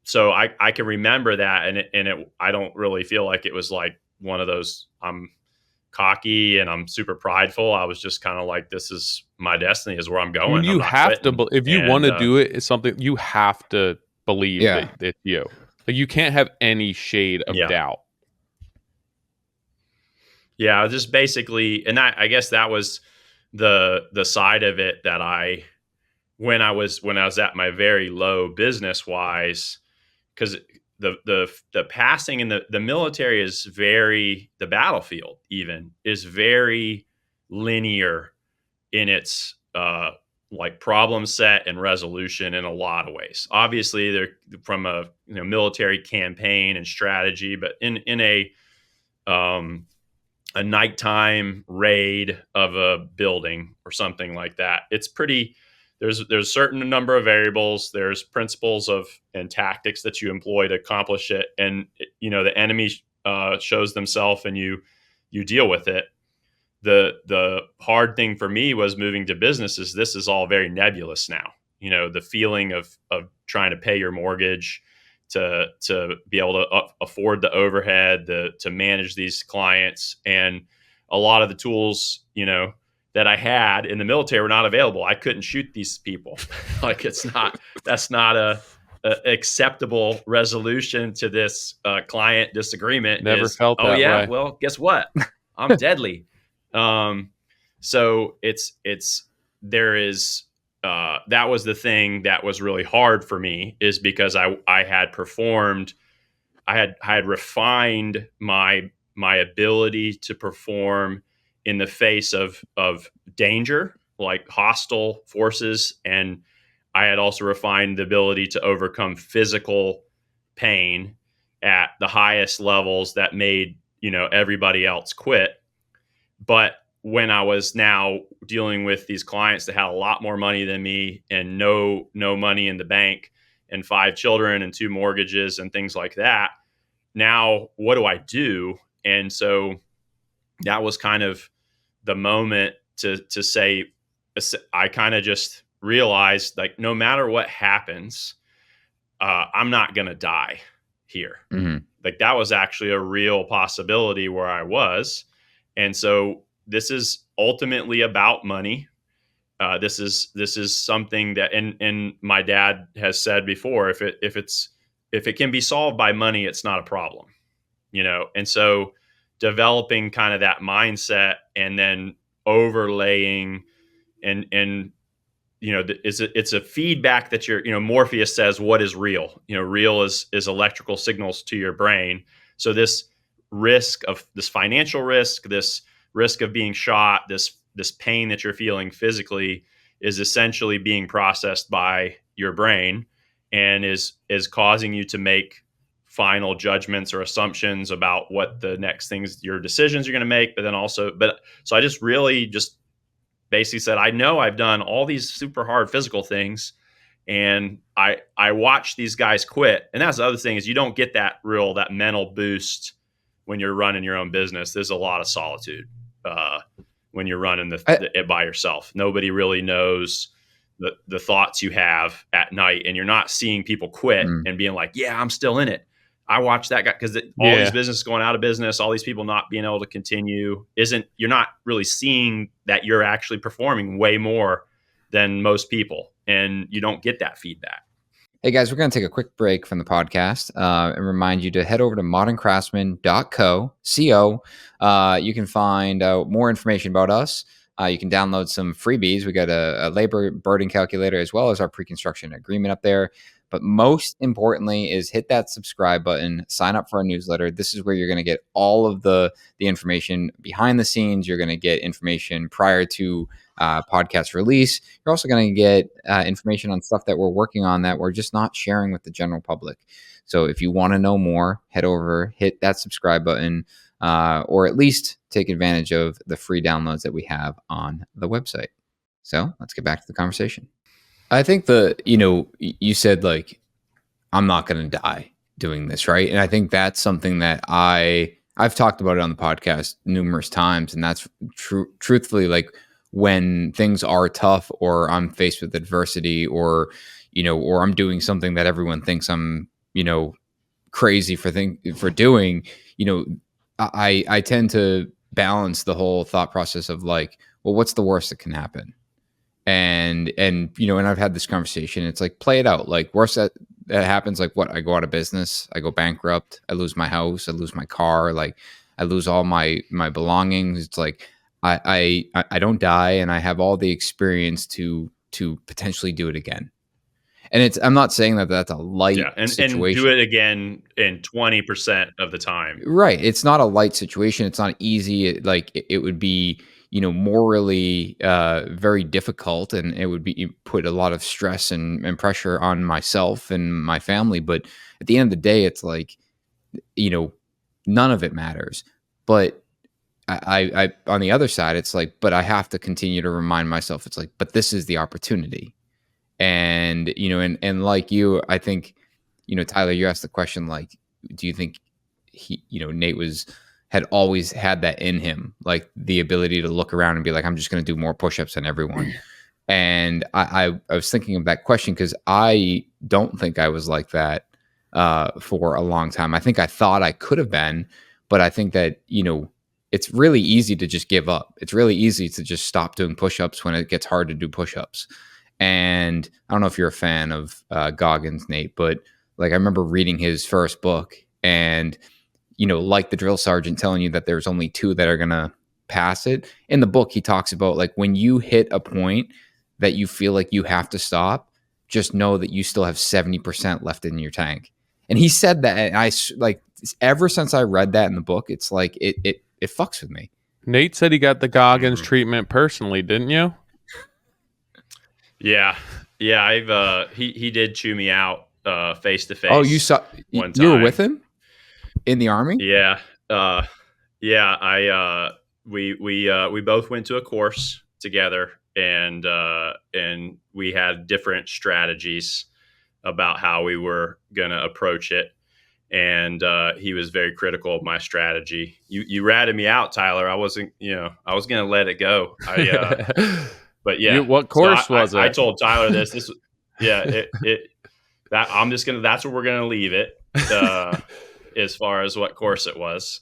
so I can remember that. I don't really feel like it was like one of those, I'm cocky and I'm super prideful. I was just kind of like, this is my destiny, is where I'm going. You have to, if you want to do it, it's something you have to believe that it's you. Like you can't have any shade of doubt. Yeah, just basically, and I guess that was the side of it that when I was at my very low business wise, because the passing in the military is the battlefield even is very linear in its like problem set and resolution in a lot of ways. Obviously, they're from a military campaign and strategy, but in a nighttime raid of a building or something like that, it's pretty. There's a certain number of variables. There's principles and tactics that you employ to accomplish it, and the enemy shows themselves, and you deal with it. The hard thing for me was moving to businesses. This is all very nebulous now. The feeling of trying to pay your mortgage, to be able to afford the overhead, to manage these clients. And a lot of the tools, that I had in the military were not available. I couldn't shoot these people. Like that's not a acceptable resolution to this client disagreement. Never felt that way. Well, guess what? I'm deadly. So there is, that was the thing that was really hard for me, is because I had performed, I had refined my ability to perform in the face of danger, like hostile forces. And I had also refined the ability to overcome physical pain at the highest levels that made, everybody else quit. But when I was now dealing with these clients that had a lot more money than me and no money in the bank and 5 children and 2 mortgages and things like that, now what do I do? And so that was kind of the moment to say, I kind of just realized, like, no matter what happens, I'm not going to die here. Mm-hmm. Like, that was actually a real possibility where I was. And so this is ultimately about money. This is something that, and my dad has said before, if it can be solved by money, it's not a problem, And so developing kind of that mindset, and then overlaying, and it's a feedback that Morpheus says, what is real? Real is electrical signals to your brain. So this risk of this financial risk, this risk of being shot, this pain that you're feeling physically, is essentially being processed by your brain, and is causing you to make final judgments or assumptions about what the next things, your decisions you're going to make. So I just really basically said, I know I've done all these super hard physical things, and I watch these guys quit. And that's the other thing, is you don't get that mental boost when you're running your own business. There's a lot of solitude when you're running it by yourself. Nobody really knows the thoughts you have at night, and you're not seeing people quit and being like, yeah, I'm still in it. I watched that guy, because all these businesses going out of business, all these people not being able to continue, you're not really seeing that you're actually performing way more than most people, and you don't get that feedback. Hey guys, we're going to take a quick break from the podcast and remind you to head over to moderncraftsman.co. You can find more information about us. You can download some freebies. We got a labor burden calculator, as well as our pre-construction agreement up there. But most importantly is hit that subscribe button, sign up for our newsletter. This is where you're going to get all of the information behind the scenes. You're going to get information prior to podcast release. You're also going to get information on stuff that we're working on that we're just not sharing with the general public. So if you want to know more, head over, hit that subscribe button, or at least take advantage of the free downloads that we have on the website. So let's get back to the conversation. I think you said, like, I'm not going to die doing this, right? And I think that's something that I've talked about it on the podcast numerous times. And that's truthfully, like, when things are tough, or I'm faced with adversity, or I'm doing something that everyone thinks I'm, crazy for doing, I tend to balance the whole thought process of, like, well, what's the worst that can happen? And I've had this conversation. It's like, play it out. Like, worst that happens, like, what? I go out of business. I go bankrupt. I lose my house. I lose my car. Like, I lose all my belongings. It's like, I don't die, and I have all the experience to potentially do it again. And I'm not saying that that's a light situation. And do it again in 20% of the time. Right. It's not a light situation. It's not easy. It would be, morally very difficult, and it would be put a lot of stress and pressure on myself and my family. But at the end of the day, it's like, none of it matters. But I on the other side, it's like, but I have to continue to remind myself, it's like, but this is the opportunity. And, and like you, I think, Tyler, you asked the question, like, do you think Nate had always had that in him, like the ability to look around and be like, I'm just going to do more push-ups than everyone. And I was thinking of that question, because I don't think I was like that for a long time. I think I thought I could have been, but I think that, it's really easy to just give up. It's really easy to just stop doing push-ups when it gets hard to do push-ups. And I don't know if you're a fan of Goggins, Nate, but like I remember reading his first book and, like the drill sergeant telling you that there's only 2 that are going to pass it. In the book, he talks about like when you hit a point that you feel like you have to stop, just know that you still have 70% left in your tank. And he said that, and I like ever since I read that in the book, it's like it fucks with me. Nate said he got the Goggins treatment personally, didn't you? Yeah. I've he did chew me out face to face. Oh, you saw one time. You were with him in the Army? Yeah. We both went to a course together, and we had different strategies about how we were going to approach it. And he was very critical of my strategy. You ratted me out, Tyler. I wasn't, I was going to let it go. But yeah, what course was it? I told Tyler this, that's where we're going to leave it as far as what course it was.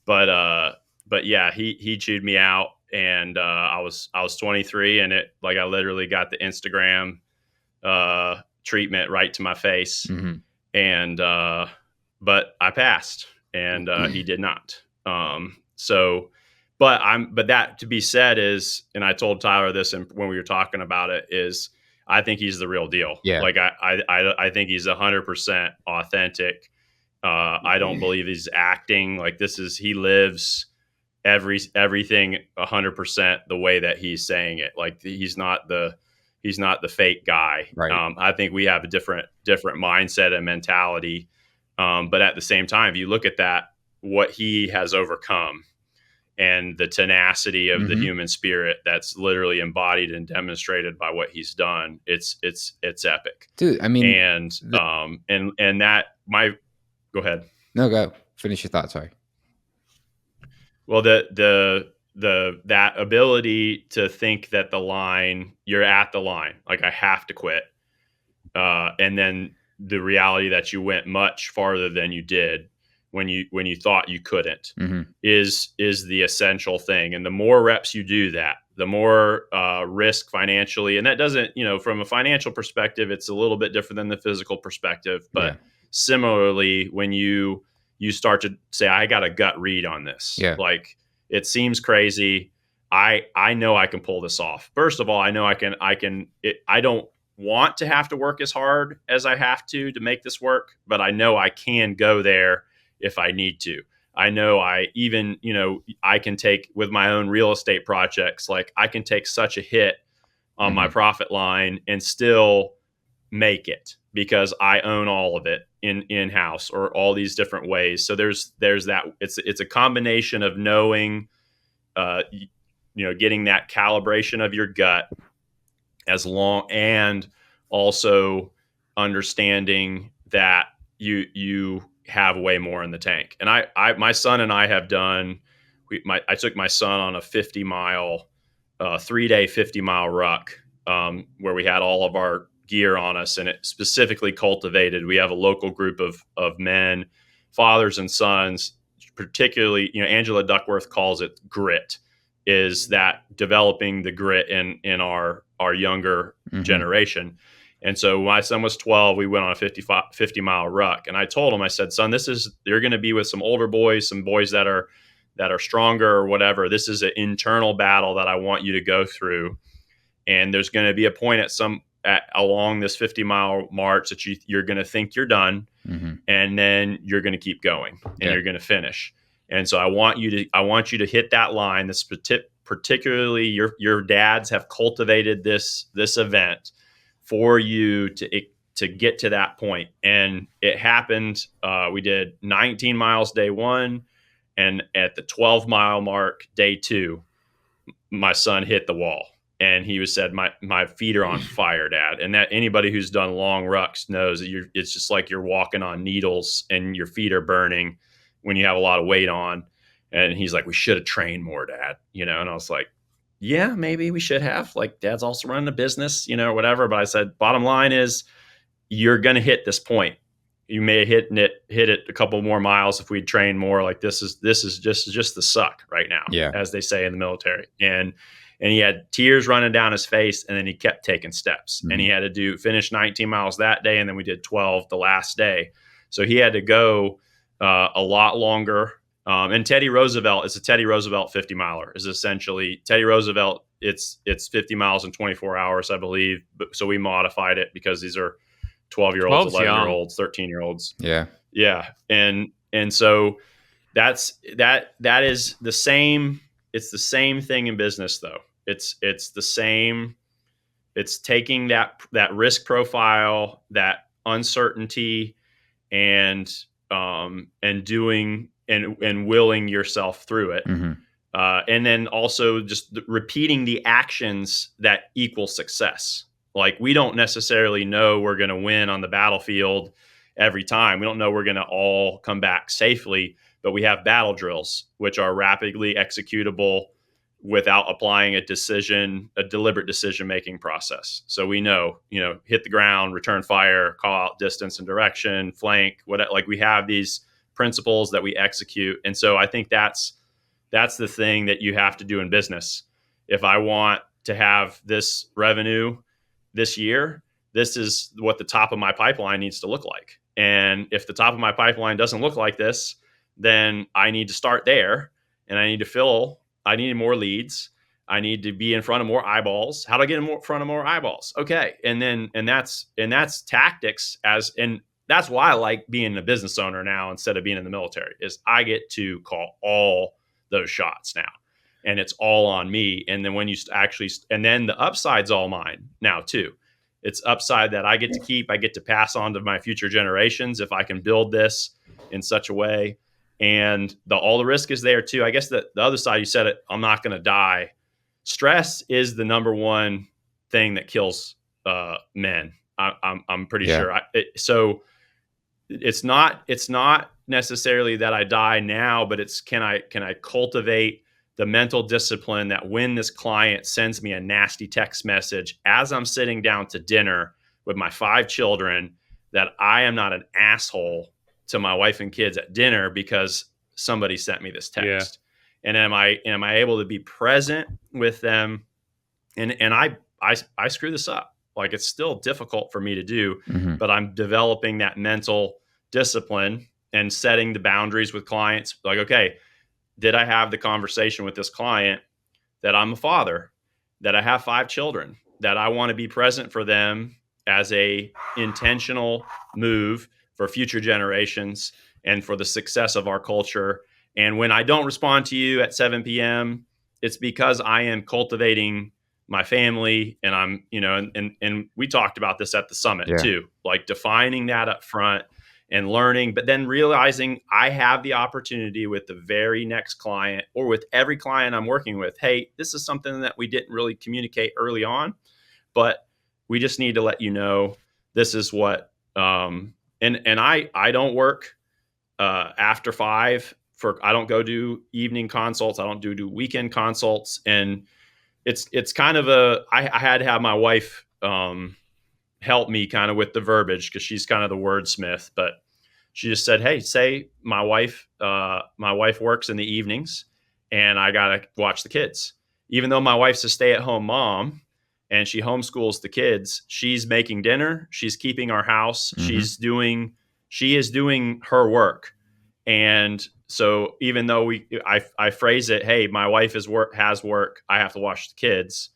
But yeah, he chewed me out, and I was 23, and I literally got the Instagram treatment right to my face. Mm-hmm. And but I passed, and he did not. But that to be said is, and I told Tyler this when we were talking about it, is I think he's the real deal. Yeah. Like I think he's 100% authentic. I don't believe he's acting. Like he lives everything 100% the way that he's saying it. Like he's not the fake guy. Right. I think we have a different mindset and mentality. But at the same time, if you look at that, what he has overcome and the tenacity of the human spirit that's literally embodied and demonstrated by what he's done, it's epic. Dude, I mean, and that go ahead. No, go finish your thought. Sorry. Well, that ability to think that you're at the line, like I have to quit. And then the reality that you went much farther than you did when you thought you couldn't is the essential thing. And the more reps you do that, the more risk financially. And that doesn't, from a financial perspective, it's a little bit different than the physical perspective. But similarly, when you start to say, I got a gut read on this. Yeah. Like it seems crazy. I know I can pull this off. First of all, I know I don't want to have to work as hard as I have to make this work, but I know I can go there if I need to. I know I can take with my own real estate projects, like I can take such a hit on my profit line and still make it because I own all of it in-house or all these different ways. So there's that, it's a combination of knowing, getting that calibration of your gut and also understanding that you have way more in the tank. And my son and I have done, I took my son on a 50-mile, 3-day 50-mile ruck, where we had all of our gear on us, and it specifically cultivated. We have a local group of men, fathers and sons, particularly, Angela Duckworth calls it grit, is that developing the grit in our younger generation. And so when my son was 12, we went on a 50-mile ruck. And I told him, I said, son, you're going to be with some older boys, some boys that are stronger or whatever. This is an internal battle that I want you to go through. And there's going to be a point along this 50-mile march that you're going to think you're done. And then you're going to keep going and you're going to finish. And so I want you to hit that line. This particularly your dads have cultivated this event for you to get to that point. And it happened. We did 19 miles day 1, and at the 12-mile mark, day 2, my son hit the wall, and he said, "My feet are on fire, Dad." And that anybody who's done long rucks knows that it's just like you're walking on needles and your feet are burning when you have a lot of weight on. And he's like, "We should have trained more, Dad." And I was like, yeah, maybe we should have. Like, Dad's also running a business, or whatever. But I said, bottom line is, you're going to hit this point. You may hit it a couple more miles if we'd train more. Like this is just the suck right now, as they say in the military. And he had tears running down his face, and then he kept taking steps. And he had to finish 19 miles that day, and then we did 12 the last day. So he had to go a lot longer. And Teddy Roosevelt, it's a Teddy Roosevelt 50 miler. Is essentially Teddy Roosevelt. It's 50 miles in 24 hours, I believe. So we modified it because these are 12-year-olds, 11-year-olds, 13-year-olds. Yeah. And so that is the same. It's the same thing in business, though. It's the same. It's taking that risk profile, that uncertainty, and doing and willing yourself through it. And then also just repeating the actions that equal success. Like, we don't necessarily know we're going to win on the battlefield every time. We don't know we're going to all come back safely, but we have battle drills, which are rapidly executable without applying a deliberate decision-making process. So we know, hit the ground, return fire, call out distance and direction, flank, like we have these principles that we execute. And so I think that's the thing that you have to do in business. If I want to have this revenue this year, this is what the top of my pipeline needs to look like. And if the top of my pipeline doesn't look like this, then I need to start there, and I need more leads. I need to be in front of more eyeballs. How do I get in front of more eyeballs? Okay. And that's tactics, and that's why I like being a business owner now instead of being in the military, is I get to call all those shots now, and it's all on me. And then when you and then the upside's all mine now too. It's upside that I get to keep, I get to pass on to my future generations if I can build this in such a way. And all the risk is there too. I guess the other side, you said it, I'm not going to die. Stress is the number one thing that kills men. I'm pretty sure. So it's not necessarily that I die now, but it's can I cultivate the mental discipline that when this client sends me a nasty text message as I'm sitting down to dinner with my 5 children, that I am not an asshole to my wife and kids at dinner because somebody sent me this text. And am I able to be present with them? And I screw this up. Like, it's still difficult for me to do, but I'm developing that mental discipline and setting the boundaries with clients. Like, okay, did I have the conversation with this client that I'm a father, that I have 5 children, that I want to be present for them as a intentional move for future generations and for the success of our culture. And when I don't respond to you at 7 p.m., it's because I am cultivating my family, and I'm, and we talked about this at the summit too, like defining that up front and learning, but then realizing I have the opportunity with the very next client, or with every client I'm working with. Hey, this is something that we didn't really communicate early on, but we just need to let you know this is what, and I don't work after 5. I don't go do evening consults. I don't do weekend consults. And it's kind of I had to have my wife help me kind of with the verbiage, because she's kind of the wordsmith. But she just said, hey, say my wife works in the evenings and I got to watch the kids. Even though my wife's a stay-at-home mom and she homeschools the kids, she's making dinner, she's keeping our house, she is doing her work. And so even though I phrase it, hey, my wife has work, I have to watch the kids.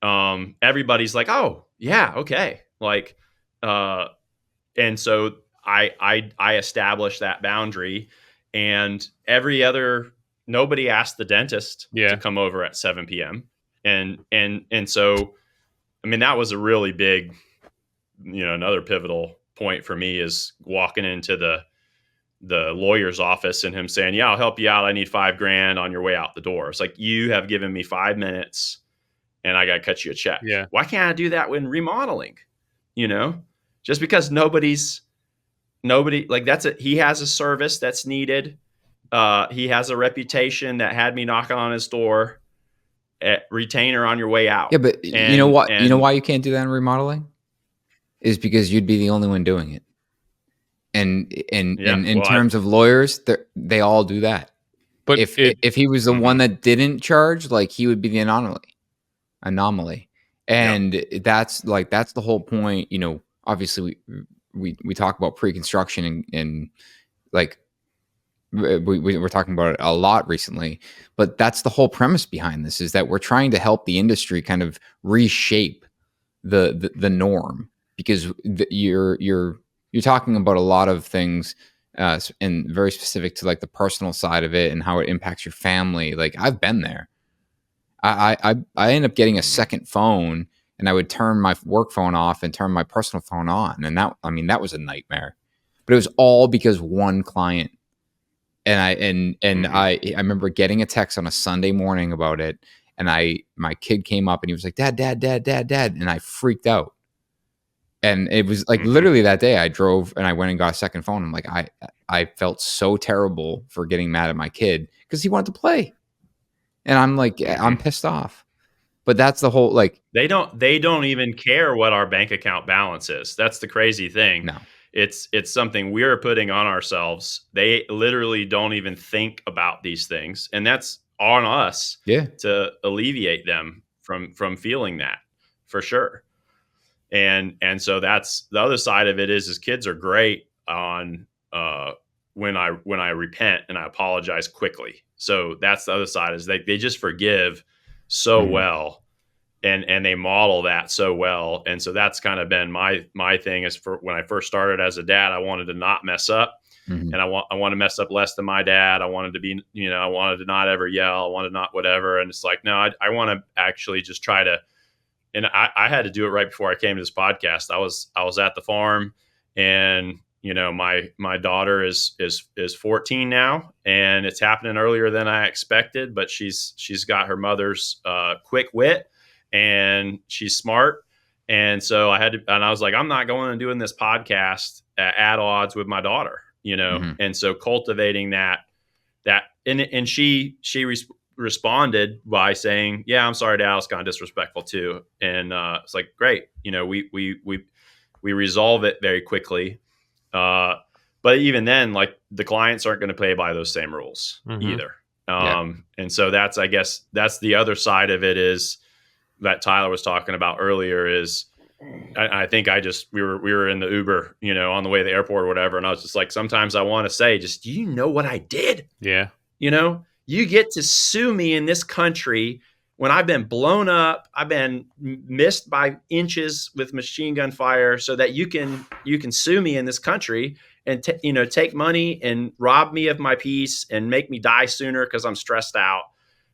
Everybody's like, oh yeah, okay. Like, and so I established that boundary, and nobody asked the dentist to come over at 7 p.m. And so, I mean, that was a really big, another pivotal point for me, is walking into the lawyer's office and him saying, yeah, I'll help you out. I need $5,000 on your way out the door. It's like, you have given me 5 minutes and I got to cut you a check. Yeah. Why can't I do that when remodeling? Just because nobody, like, he has a service that's needed. He has a reputation that had me knocking on his door. Retainer on your way out. Yeah, but you know why you can't do that in remodeling? is because you'd be the only one doing it. And in terms of lawyers, they all do that. But if he was the one that didn't charge, like, he would be the anomaly. And that's the whole point. You know, obviously we talk about pre-construction and like we're talking about it a lot recently, but that's the whole premise behind this, is that we're trying to help the industry kind of reshape the norm, because you're talking about a lot of things and very specific to like the personal side of it and how it impacts your family. Like, I've been there. I ended up getting a second phone, and I would turn my work phone off and turn my personal phone on, and that was a nightmare. But it was all because one client. And I remember getting a text on a Sunday morning about it, and my kid came up and he was like, "Dad, Dad, Dad, Dad, Dad," and I freaked out. And it was like literally that day I drove and I went and got a second phone. I'm like, I felt so terrible for getting mad at my kid because he wanted to play. And I'm like, I'm pissed off. But that's the whole, like, they don't even care what our bank account balance is. That's the crazy thing. No. It's something we're putting on ourselves. They literally don't even think about these things, and that's on us to alleviate them from feeling that, for sure. And so that's the other side of it is kids are great on when I repent and I apologize quickly. So that's the other side, is they just forgive so well, and they model that so well. And so that's kind of been my thing, is for when I first started as a dad, I wanted to not mess up. And I want to mess up less than my dad. I wanted to be, I wanted to not ever yell. I wanted to not whatever. And it's like, no, I want to actually just try to. And I had to do it right before I came to this podcast. I was at the farm, and my daughter is 14 now, and it's happening earlier than I expected. But she's got her mother's quick wit, and she's smart. And so I had to, and I was like, I'm not going and doing this podcast at odds with my daughter, And so cultivating that, and she responded by saying, "Yeah, I'm sorry, Dad, I was kind of disrespectful too." And it's like, great, we resolve it very quickly. But even then, like, the clients aren't going to play by those same rules either. And so that's, I guess, that's the other side of it, is that Tyler was talking about earlier. Is I think we were in the Uber, on the way to the airport or whatever, and I was just like, sometimes I want to say, just, do you know what I did? Yeah. You get to sue me in this country when I've been blown up, I've been missed by inches with machine gun fire, so that you can sue me in this country and take money and rob me of my peace and make me die sooner because I'm stressed out.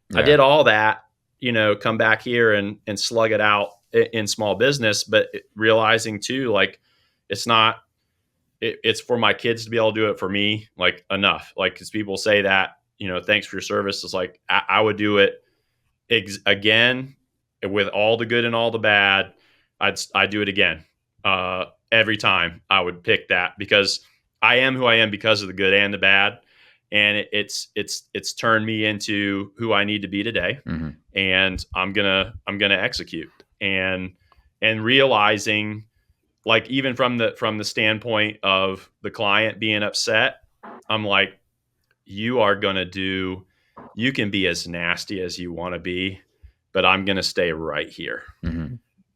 Yeah. I did all that, come back here and slug it out in small business, but realizing too, like, it's for my kids to be able to do it for me, like, enough. Like, because people say that, thanks for your service. It's like, I would do it again, with all the good and all the bad. I'd do it again. Every time I would pick that, because I am who I am because of the good and the bad. And it's turned me into who I need to be today. And I'm gonna execute, and realizing, like, even from the standpoint of the client being upset, I'm like, you can be as nasty as you want to be, but I'm going to stay right here.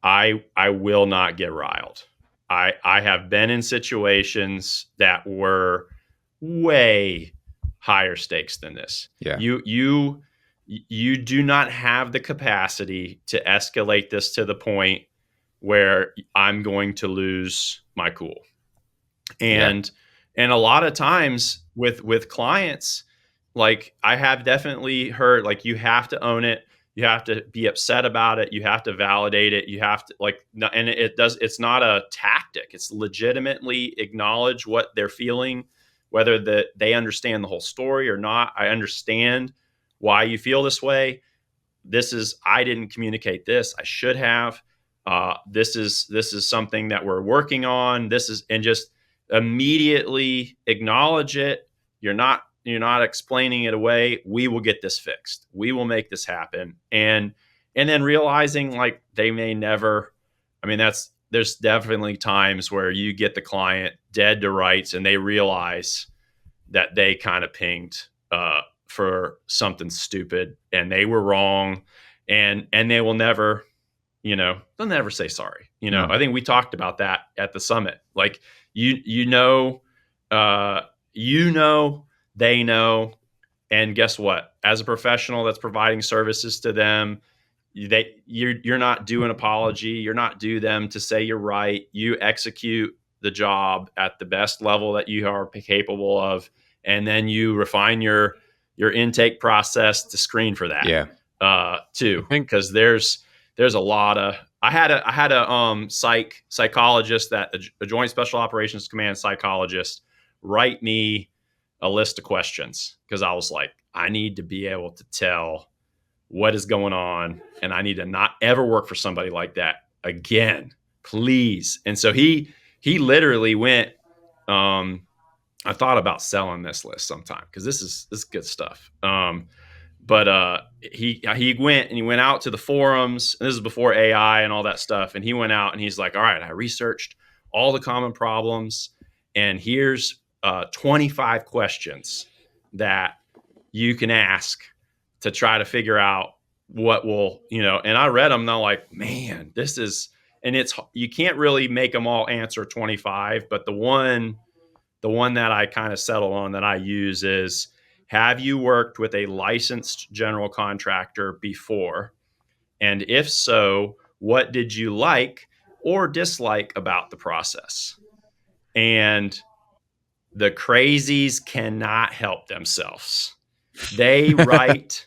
I will not get riled. I have been in situations that were way higher stakes than this. Yeah. You do not have the capacity to escalate this to the point where I'm going to lose my cool. And a lot of times with clients, like, I have definitely heard, like, you have to own it. You have to be upset about it. You have to validate it. You have to, like, and it's not a tactic. It's legitimately acknowledge what they're feeling, whether they understand the whole story or not. I understand why you feel this way. I didn't communicate this. I should have. This is something that we're working on. And just immediately acknowledge it. You're not explaining it away. We will get this fixed. We will make this happen. And then realizing, like, they may never, I mean, that's there's definitely times where you get the client dead to rights and they realize that they kind of pinged for something stupid and they were wrong, and they will never, they'll never say sorry. No. I think we talked about that at the summit. Like, they know, they know, and guess what? As a professional that's providing services to them, you're not due an apology. You're not due them to say you're right. You execute the job at the best level that you are capable of, and then you refine your intake process to screen for that. Yeah. Too, because there's a lot of. I had a psychologist, that a Joint Special Operations Command psychologist, write me a list of questions, because I was like, I need to be able to tell what is going on, and I need to not ever work for somebody like that again, please. And so he literally went. I thought about selling this list sometime, because this is good stuff. But he went out to the forums, and this is before AI and all that stuff. And he went out and he's like, all right, I researched all the common problems, and here's 25 questions that you can ask to try to figure out what will, and I read them, and I'm like, man, this is, and you can't really make them all answer 25, but the one that I kind of settled on that I use is, have you worked with a licensed general contractor before? And if so, what did you like or dislike about the process? And the crazies cannot help themselves. They write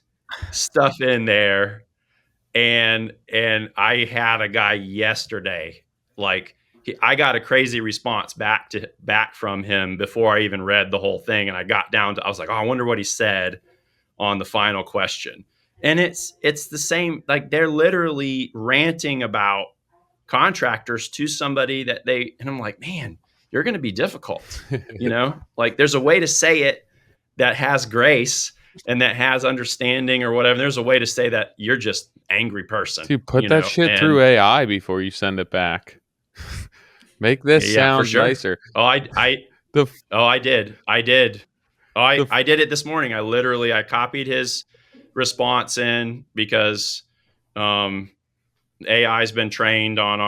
stuff in there. And I had a guy yesterday, like, I got a crazy response back from him before I even read the whole thing. And I got down to, I was like, oh, I wonder what he said on the final question. And it's the same, like, they're literally ranting about contractors to somebody and I'm like, man, you're going to be difficult. Like, there's a way to say it that has grace and that has understanding or whatever. There's a way to say that you're just angry person. Dude, put that shit through AI before you send it back. Make this sound nicer. Oh, I did. I did it this morning. I copied his response in, because AI has been trained on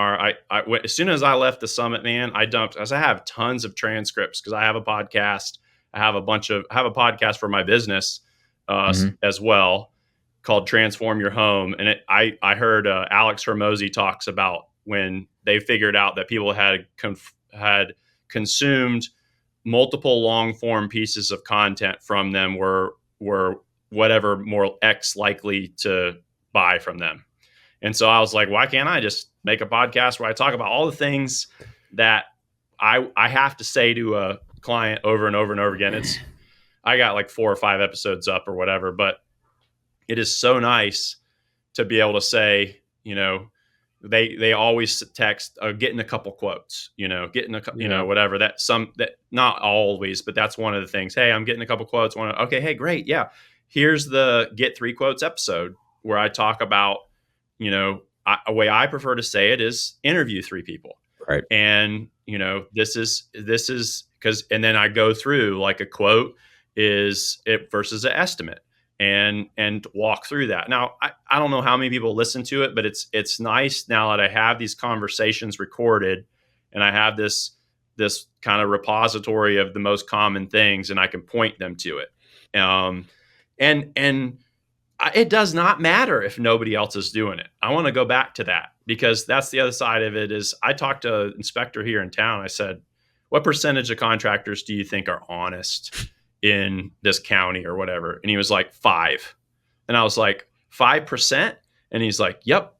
as soon as I left the summit, man, I dumped, as I have tons of transcripts, because I have a podcast. I have a podcast for my business as well, called Transform Your Home. And I heard Alex Hormozy talks about when they figured out that people had consumed multiple long form pieces of content from them were whatever more X likely to buy from them. And so I was like, why can't I just make a podcast where I talk about all the things that I have to say to a client over and over and over again? I got like 4 or 5 episodes up or whatever, but it is so nice to be able to say, they always text, getting a couple quotes, whatever, that not always, but that's one of the things. Hey, I'm getting a couple quotes. Okay. Hey, great. Yeah. Here's the Get 3 Quotes episode where I talk about, a way I prefer to say it is interview 3 people. Right. And, this is because, and then I go through, like, a quote is it versus an estimate, and walk through that. Now, I don't know how many people listen to it, but it's nice now that I have these conversations recorded, and I have this kind of repository of the most common things, and I can point them to it. It does not matter if nobody else is doing it. I want to go back to that, because that's the other side of it. Is I talked to an inspector here in town. I said, what percentage of contractors do you think are honest in this county or whatever? And he was like 5. And I was like, 5%? And he's like, yep.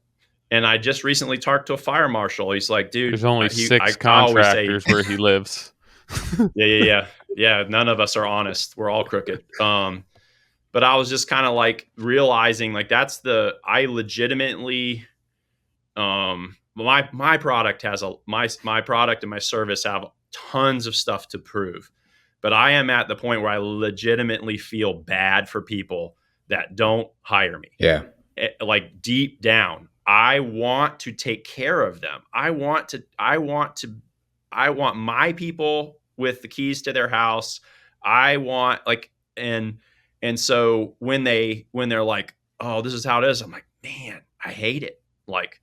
And I just recently talked to a fire marshal. He's like, dude, there's only 6 contractors where he lives. Yeah. None of us are honest. We're all crooked. But I was just kind of like realizing, like, I legitimately, my product my product and my service have tons of stuff to prove, but I am at the point where I legitimately feel bad for people that don't hire me. Yeah. Like, deep down, I want to take care of them. I want my people with the keys to their house. I want like, and so when they're like, oh, this is how it is, I'm like, man, I hate it. Like,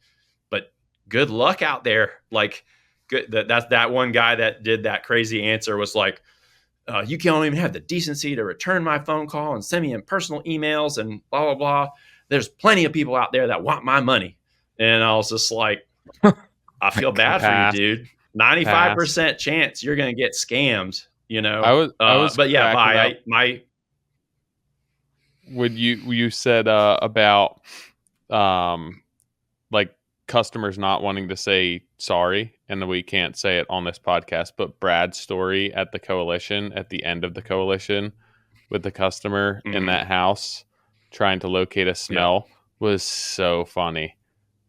but good luck out there. Like, good. That's that one guy that did that crazy answer was like, you can't even have the decency to return my phone call and send me in personal emails and blah, blah, blah. There's plenty of people out there that want my money. And I was just like, I feel bad for you, dude. 95% chance you're going to get scammed, you know? I was but yeah, bye. When you said about like customers not wanting to say sorry, and we can't say it on this podcast, but Brad's story at the coalition, at the end of the coalition with the customer in that house trying to locate a smell was so funny.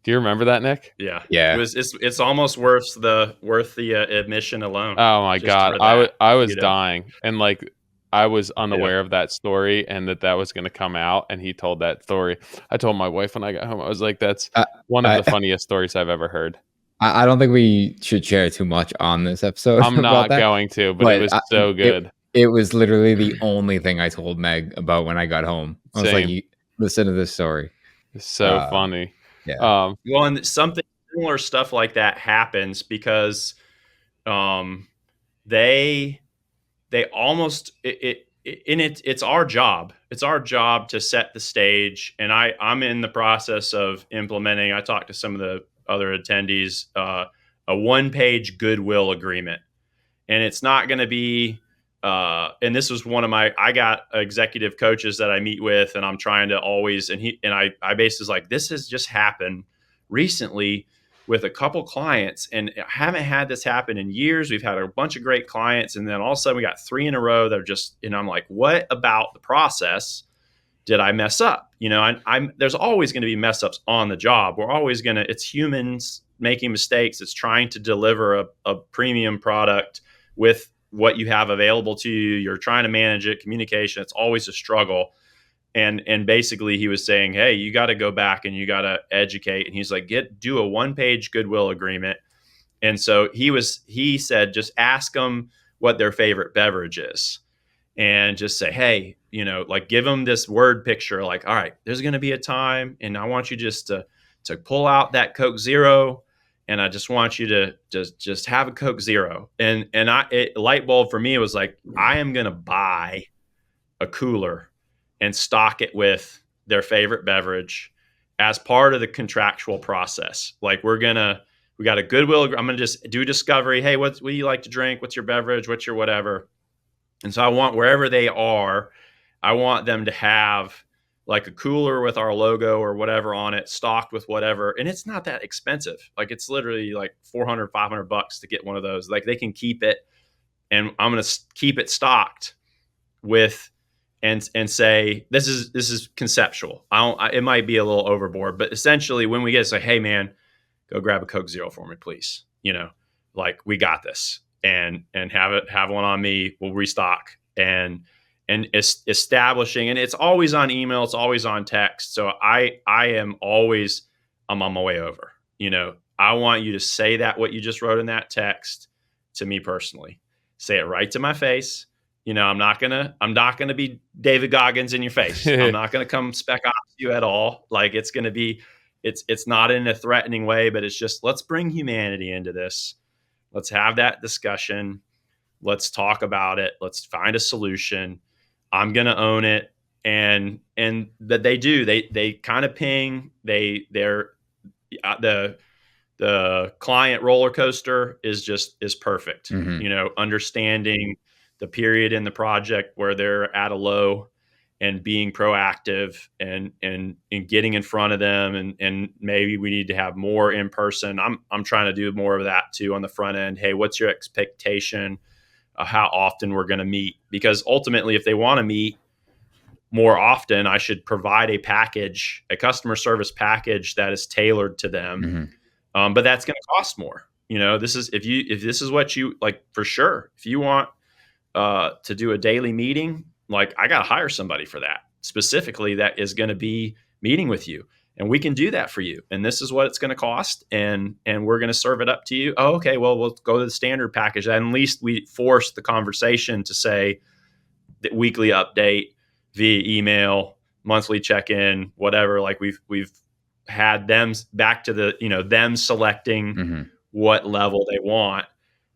Do you remember that, Nick? Yeah. Yeah. It's almost worth the admission alone. Oh my God. I was dying. And like, I was unaware of that story and that was going to come out. And he told that story. I told my wife when I got home, I was like, that's one of the funniest stories I've ever heard. I don't think we should share too much on this episode. I'm not going to, but it was so good. It was literally the only thing I told Meg about when I got home. I was like, listen to this story. It's so funny. Yeah. Well, and something similar stuff like that happens because they almost it's our job. It's our job to set the stage. And I'm in the process of implementing. I talked to some of the other attendees, a 1-page goodwill agreement. And it's not going to be, and this was one of I got executive coaches that I meet with, and I'm trying to always, I basically like, this has just happened recently with a couple clients, and I haven't had this happen in years. We've had a bunch of great clients, and then all of a sudden we got 3 in a row that are just, and I'm like, what about the process did I mess up? You know, there's always going to be mess ups on the job. We're always going to, it's humans making mistakes. It's trying to deliver a premium product with what you have available to you. You're trying to manage it, communication. It's always a struggle. And basically he was saying, hey, you got to go back and you got to educate. And he's like, do a 1-page goodwill agreement. And so he said, just ask them what their favorite beverage is and just say, hey, you know, like give them this word picture, like, all right, there's going to be a time. And I want you just to pull out that Coke Zero. And I just want you to just have a Coke Zero. And light bulb for me was like, I am going to buy a cooler and stock it with their favorite beverage as part of the contractual process. Like we got a goodwill. I'm going to just do discovery. Hey, what do you like to drink? What's your beverage? What's your whatever? And so I want wherever they are, I want them to have like a cooler with our logo or whatever on it, stocked with whatever. And it's not that expensive. Like it's literally like $400, $500 to get one of those. Like they can keep it, and I'm going to keep it stocked with, and say, this is conceptual. It might be a little overboard, but essentially when we get to say, hey man, go grab a Coke Zero for me, please. You know, like we got this, and have one on me. We'll restock and establishing, and it's always on email. It's always on text. So I'm on my way over. You know, I want you to say that what you just wrote in that text to me personally. Say it right to my face. You know, I'm not gonna be David Goggins in your face. I'm not gonna come spec off you at all. Like it's gonna be, it's not in a threatening way, but it's just, let's bring humanity into this. Let's have that discussion. Let's talk about it. Let's find a solution. I'm gonna own it. And that they do. They kind of ping. They're the client roller coaster is perfect. Mm-hmm. You know, understanding the period in the project where they're at a low and being proactive and getting in front of them. And maybe we need to have more in person. I'm trying to do more of that too on the front end. Hey, what's your expectation of how often we're going to meet? Because ultimately, if they want to meet more often, I should provide a customer service package that is tailored to them. Mm-hmm. But that's going to cost more. You know, this is, if this is what you like, for sure, if you want to do a daily meeting, like I got to hire somebody for that specifically that is going to be meeting with you. and we can do that for you. And this is what it's going to cost. And we're going to serve it up to you. Oh, okay. Well, we'll go to the standard package. And at least we force the conversation to say the weekly update via email, monthly check-in, whatever. Like we've had them back to the, them selecting what level they want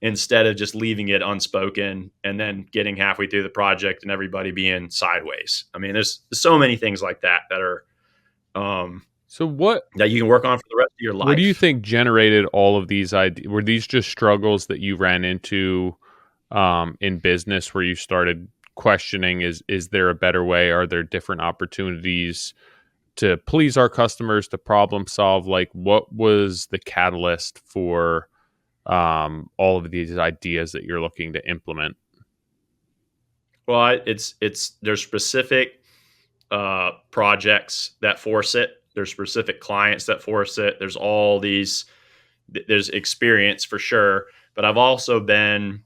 instead of just leaving it unspoken and then getting halfway through the project and everybody being sideways. I mean, there's so many things like that are, so what that you can work on for the rest of your life. What do you think generated all of these ideas? Were these just struggles that you ran into in business where you started questioning, is there a better way? Are there different opportunities to please our customers, to problem solve? Like, what was the catalyst for all of these ideas that you're looking to implement? Well, there's specific projects that force it. There's specific clients that force it. There's there's experience for sure. But I've also been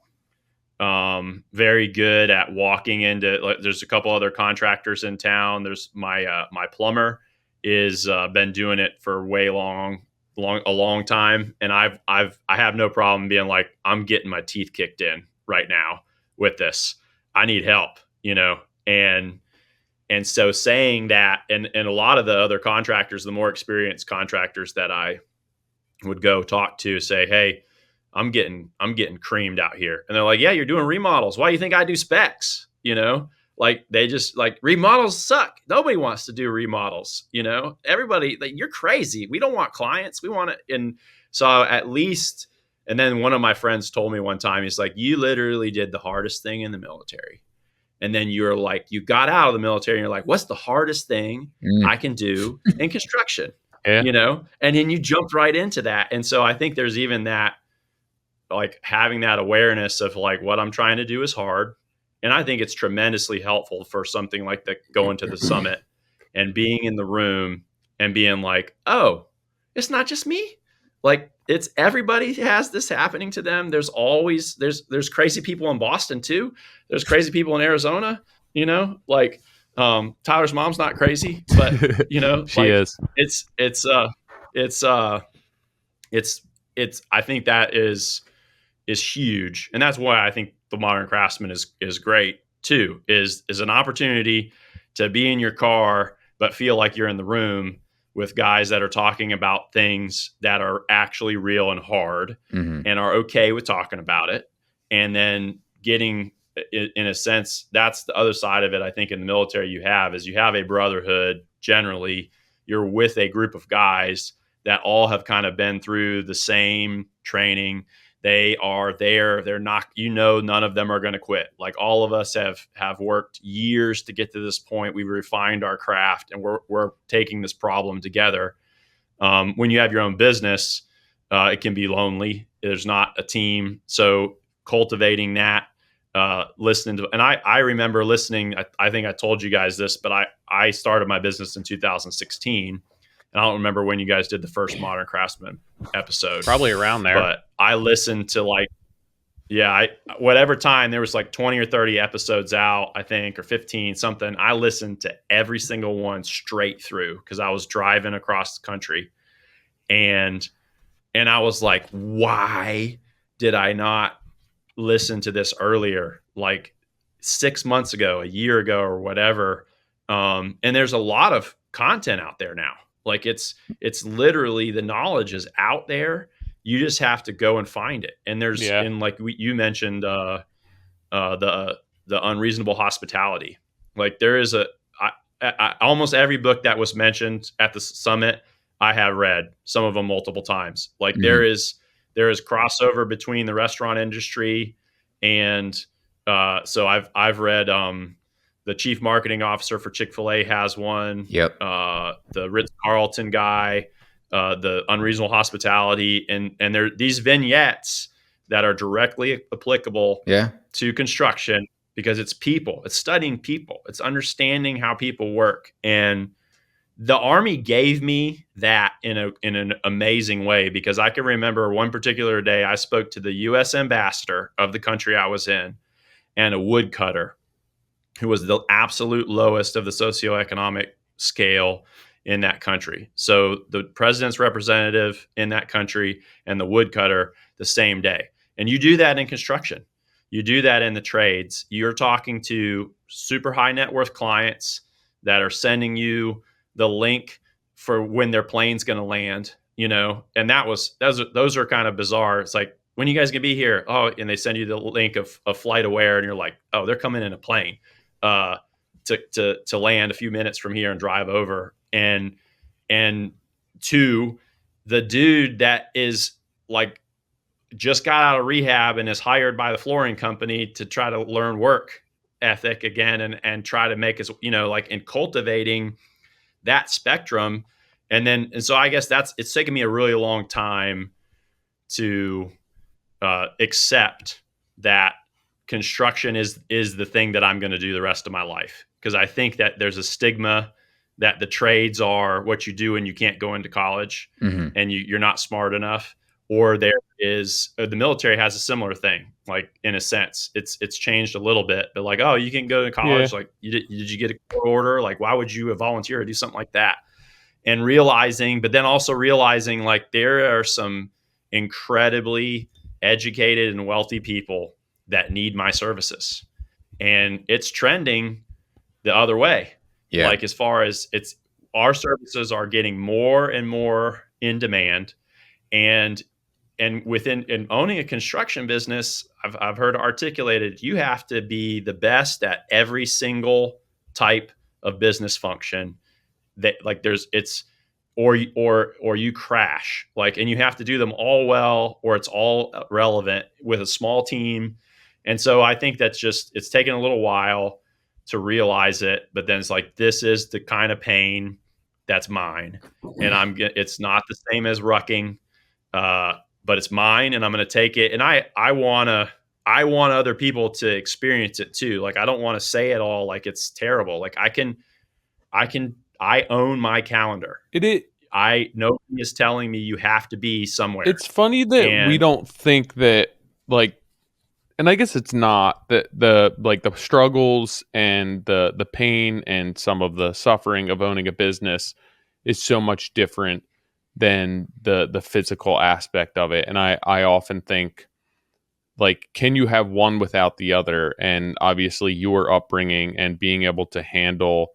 very good at walking into, like, there's a couple other contractors in town. There's my plumber is been doing it for a long time. And I have no problem being like, I'm getting my teeth kicked in right now with this. I need help, and so saying that, and a lot of the other contractors, the more experienced contractors that I would go talk to, say, hey, I'm getting creamed out here. And they're like, yeah, you're doing remodels. Why do you think I do specs? Like, they just, like, remodels suck. Nobody wants to do remodels. Everybody, like, you're crazy. We don't want clients. We want it. And so at least, and then one of my friends told me one time, he's like, you literally did the hardest thing in the military. And then you're like, you got out of the military and you're like, what's the hardest thing I can do in construction? Yeah. And then you jumped right into that. And so I think there's even that, like, having that awareness of, like, what I'm trying to do is hard. And I think it's tremendously helpful for something like that, going to the summit and being in the room and being like, oh, it's not just me. Like, it's everybody has this happening to them. There's always, there's crazy people in Boston too. There's crazy people in Arizona, like, Tyler's mom's not crazy, but she like, is. I think that is huge. And that's why I think the Modern Craftsman is great too, is an opportunity to be in your car, but feel like you're in the room with guys that are talking about things that are actually real and hard and are okay with talking about it. And then getting, in a sense, that's the other side of it. I think in the military you have a brotherhood. Generally, you're with a group of guys that all have kind of been through the same training. They are there. They're not, none of them are going to quit. Like, all of us have worked years to get to this point. We've refined our craft, and we're taking this problem together. When you have your own business, it can be lonely. There's not a team. So cultivating that, listening to, and I remember listening, I think I told you guys this, but I started my business in 2016. And I don't remember when you guys did the first Modern Craftsman episode. Probably around there. But I listened to, like, whatever time, there was like 20 or 30 episodes out, I think, or 15, something. I listened to every single one straight through because I was driving across the country. And I was like, why did I not listen to this earlier? Like 6 months ago, a year ago, or whatever. And there's a lot of content out there now. Like, it's literally, the knowledge is out there. You just have to go and find it. And there's, and like you mentioned, the unreasonable hospitality. Like, there is almost every book that was mentioned at the summit, I have read some of them multiple times. Like, there is crossover between the restaurant industry and, so I've read, the chief marketing officer for Chick-fil-A has one. Yep. The Ritz-Carlton guy, the unreasonable hospitality, and there are these vignettes that are directly applicable to construction, because it's people, it's studying people, it's understanding how people work. And the Army gave me that in an amazing way, because I can remember one particular day I spoke to the U.S. ambassador of the country I was in, and a woodcutter who was the absolute lowest of the socioeconomic scale in that country. So the president's representative in that country and the woodcutter the same day. And you do that in construction. You do that in the trades. You're talking to super high net worth clients that are sending you the link for when their plane's going to land, and those are kind of bizarre. It's like, when you guys gonna be here? Oh, and they send you the link of Flight Aware, and you're like, oh, they're coming in a plane to land a few minutes from here and drive over. And to the dude that is like just got out of rehab and is hired by the flooring company to try to learn work ethic again and try to make us, like in cultivating that spectrum. And so I guess it's taken me a really long time to accept that construction is the thing that I'm going to do the rest of my life. Because I think that there's a stigma that the trades are what you do and you can't go into college and you're not smart enough. Or there is the military has a similar thing, like in a sense, it's changed a little bit, but like, oh, you can go to college. Yeah. Like, did you get a court order? Like, why would you volunteer to do something like that? And but then also realizing like there are some incredibly educated and wealthy people that need my services, and it's trending the other way. Yeah. Like, as far as our services are getting more and more in demand, and within owning a construction business, I've heard articulated, you have to be the best at every single type of business function that like or you crash, like, and you have to do them all well, or it's all relevant with a small team. And so I think it's taken a little while to realize it, but then it's like, this is the kind of pain that's mine, and it's not the same as rucking, but it's mine, and I'm going to take it. And I want other people to experience it too. Like, I don't want to say it all like it's terrible. Like, I own my calendar. I know he is telling me you have to be somewhere. It's funny that we don't think that, like, and I guess it's not that the struggles and the pain and some of the suffering of owning a business is so much different than the physical aspect of it. And I often think, like, can you have one without the other? And obviously your upbringing and being able to handle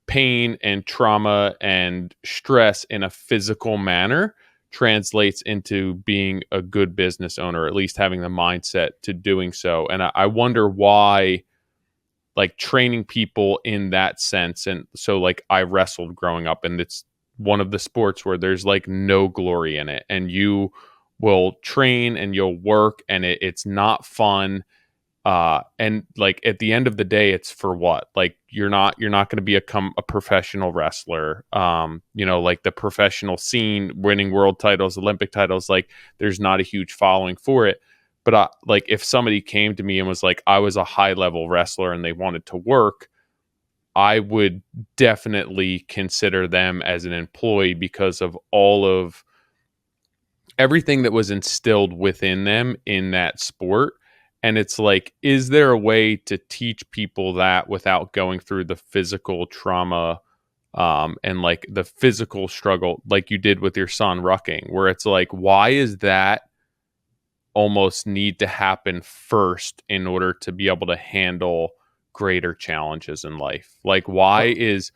pain and trauma and stress in a physical manner translates into being a good business owner, or at least having the mindset to doing so. And I wonder why, like, training people in that sense. And so, like, I wrestled growing up, and it's one of the sports where there's like no glory in it, and you will train and you'll work, and it's not fun. And like, at the end of the day, it's for what? Like, you're not going to become a professional wrestler. Like the professional scene, winning world titles, Olympic titles, like, there's not a huge following for it. But like, if somebody came to me and was like, I was a high level wrestler and they wanted to work, I would definitely consider them as an employee because of all of everything that was instilled within them in that sport. And it's like, is there a way to teach people that without going through the physical trauma and like the physical struggle, like you did with your son rucking, where it's like, why is that almost need to happen first in order to be able to handle greater challenges in life? Like, why is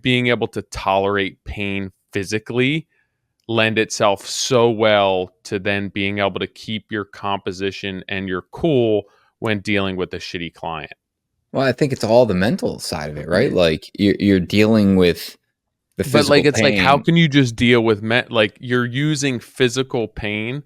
being able to tolerate pain physically lend itself so well to then being able to keep your composition and your cool when dealing with a shitty client? Well, I think it's all the mental side of it, right? Like, you're dealing with the physical, but like, it's pain. like, how can you just deal with like, you're using physical pain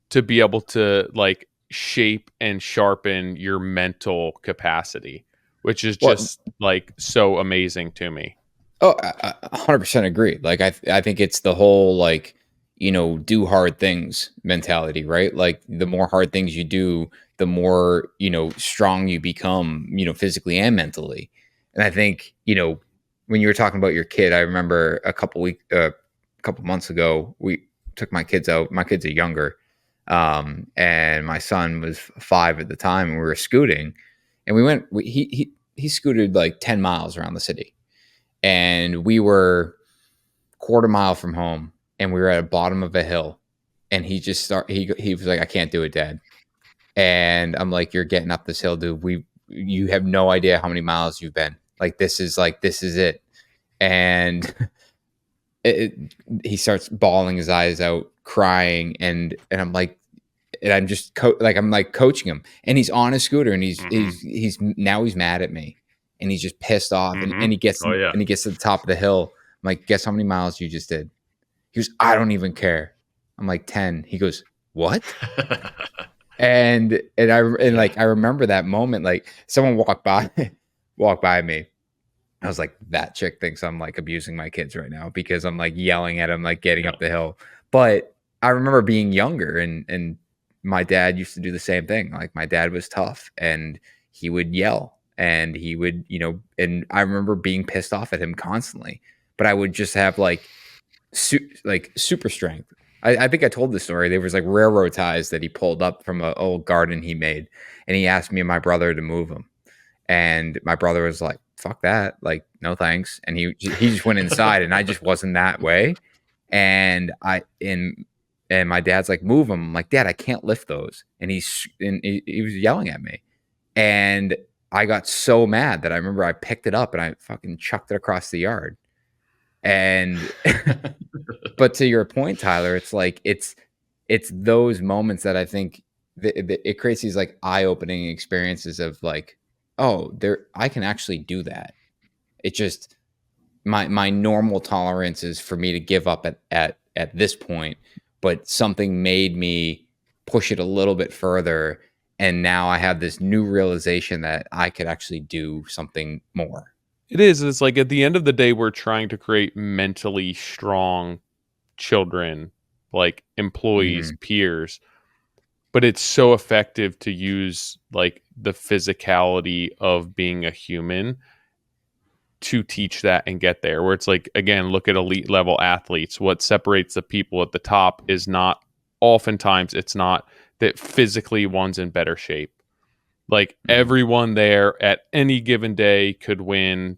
to be able to like shape and sharpen your mental capacity, which is just like so amazing to me. Oh, I 100% agree. Like, I think it's the whole, like, do hard things mentality, right? Like, the more hard things you do, the more, strong you become, physically and mentally. And I think, when you were talking about your kid, I remember a couple months ago, we took my kids out. My kids are younger. And my son was 5 at the time, and we were scooting, and he scooted like 10 miles around the city. and we were quarter mile from home, and we were at the bottom of a hill, and he was like, I can't do it, Dad. And I'm like, you're getting up this hill, dude. You have no idea how many miles you've been. Like, this is it. And he starts bawling his eyes out, crying, and I'm like, and I'm just I'm like coaching him, and he's on his scooter, and he's now he's mad at me, and he's just pissed off, and he gets to the top of the hill. I'm like, guess how many miles you just did? He goes, I don't even care. I'm like, 10. He goes, what? and I remember that moment, like someone walked by me. I was like, that chick thinks I'm like abusing my kids right now because I'm like yelling at him, like getting up the hill. But I remember being younger, and my dad used to do the same thing. Like, my dad was tough, and he would yell, and he would, and I remember being pissed off at him constantly, but I would just have like super strength. I think I told the story. There was like railroad ties that he pulled up from an old garden he made, and he asked me and my brother to move them. And my brother was like, fuck that. Like, no thanks. And he just went inside, and I just wasn't that way. And my dad's like, move them. I'm like, Dad, I can't lift those. And he was yelling at me. And I got so mad that I remember I picked it up and I fucking chucked it across the yard. And, but to your point, Tyler, it's like, it's those moments that I think it creates these like eye-opening experiences of like, oh, I can actually do that. It just, my normal tolerance is for me to give up at this point, but something made me push it a little bit further. And now I have this new realization that I could actually do something more. It is. It's like at the end of the day, we're trying to create mentally strong children, like employees, peers. But it's so effective to use like the physicality of being a human to teach that and get there. Where it's like, again, look at elite level athletes. What separates the people at the top is not, oftentimes it's not that physically one's in better shape. Like everyone there at any given day could win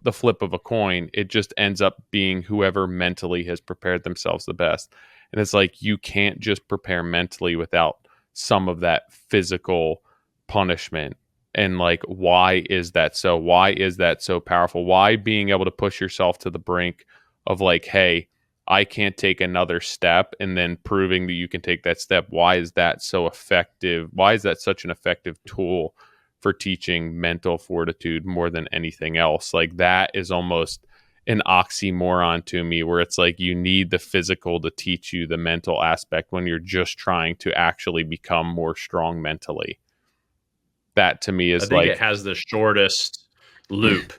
the flip of a coin. It just ends up being whoever mentally has prepared themselves the best. And it's like, you can't just prepare mentally without some of that physical punishment. And like, why is that so? Why is that so powerful? Why being able to push yourself to the brink of like, hey, I can't take another step, and then proving that you can take that step? Why is that so effective? Why is that such an effective tool for teaching mental fortitude more than anything else? Like, that is almost an oxymoron to me, where it's like you need the physical to teach you the mental aspect when you're just trying to actually become more strong mentally. That to me is, I think, like, it has the shortest loop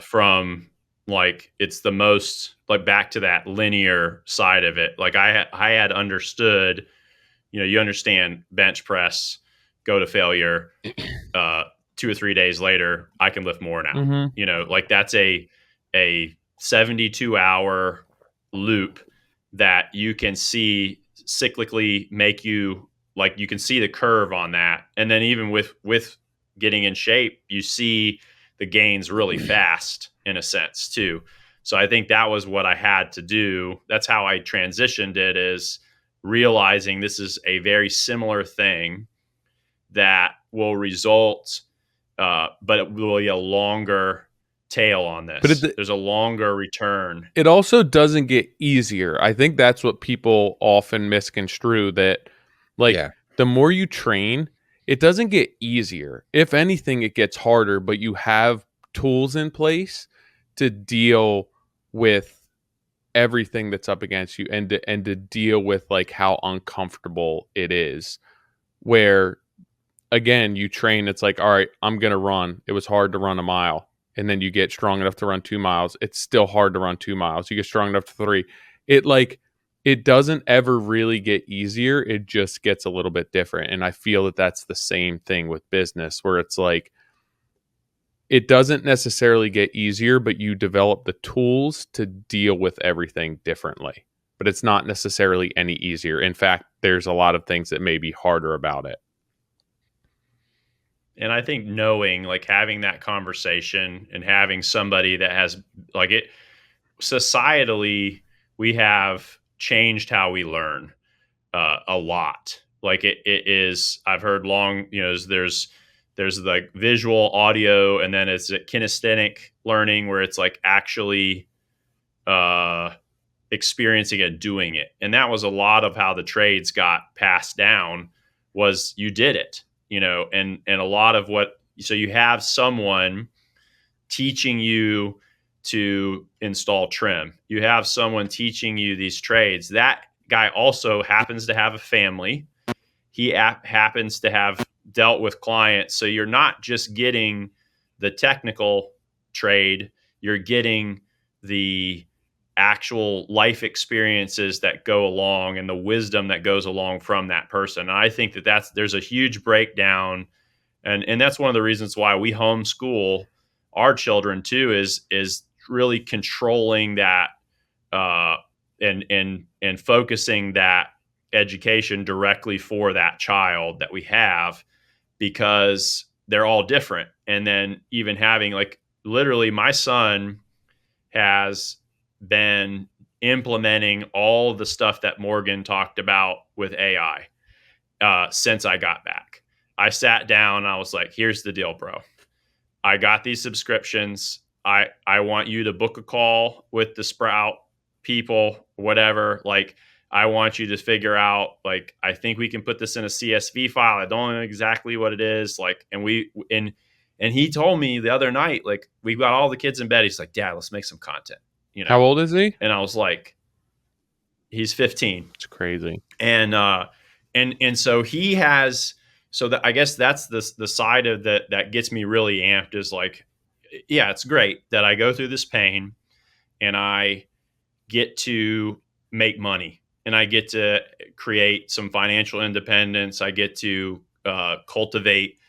from like, it's the most like back to that linear side of it. Like I had understood, you understand bench press, go to failure, 2 or 3 days later, I can lift more now. Like that's a 72-hour loop that you can see cyclically make you, like, you can see the curve on that. And then even with getting in shape, you see the gains really fast in a sense too. So I think that was what I had to do. That's how I transitioned it, is realizing this is a very similar thing that will result, but it will be a longer tail on this. But there's a longer return. It also doesn't get easier. I think that's what people often misconstrue, that like the more you train, it doesn't get easier. If anything, it gets harder, but you have tools in place to deal with everything that's up against you, and to deal with like how uncomfortable it is. Where again, you train, it's like, all right, I'm going to run. It was hard to run a mile. And then you get strong enough to run 2 miles. It's still hard to run 2 miles. You get strong enough to 3. It doesn't ever really get easier. It just gets a little bit different. And I feel that that's the same thing with business, where it's like, it doesn't necessarily get easier, but you develop the tools to deal with everything differently. But it's not necessarily any easier. In fact, there's a lot of things that may be harder about it. And I think knowing, like having that conversation and having somebody that has like it societally, we have changed how we learn a lot. Like it is, I've heard long, there's like visual, audio, and then it's kinesthetic learning where it's like actually uh, experiencing it, doing it. And that was a lot of how the trades got passed down was you did it, and a lot of what, so you have someone teaching you to install trim. You have someone teaching you these trades. That guy also happens to have a family. He happens to have dealt with clients. So you're not just getting the technical trade, you're getting the actual life experiences that go along and the wisdom that goes along from that person. And I think that there's a huge breakdown, and that's one of the reasons why we homeschool our children too, is really controlling that and focusing that education directly for that child that we have, because they're all different. And then even having, like, literally my son has been implementing all the stuff that Morgan talked about with AI since I got back. I sat down, I was like, here's the deal, bro. I got these subscriptions. I want you to book a call with the Sprout people, whatever. Like, I want you to figure out, like, I think we can put this in a CSV file. I don't know exactly what it is. Like, and he told me the other night, like, we got all the kids in bed. He's like, Dad, let's make some content. How old is he? And I was like, he's 15. It's crazy. And so he has, so that, I guess that's the side of that gets me really amped, is like, yeah, it's great that I go through this pain and I get to make money and I get to create some financial independence. I get to cultivate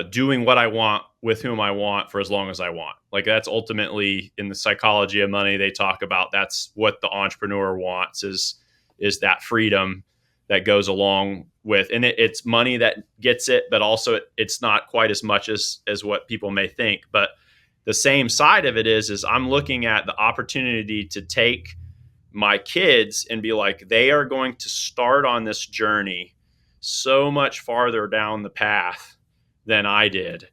doing what I want with whom I want for as long as I want. Like, that's ultimately, in the psychology of money, they talk about that's what the entrepreneur wants, is that freedom that goes along with, and it's money that gets it, but also it's not quite as much as what people may think. But the same side of it is I'm looking at the opportunity to take my kids and be like, they are going to start on this journey so much farther down the path than I did,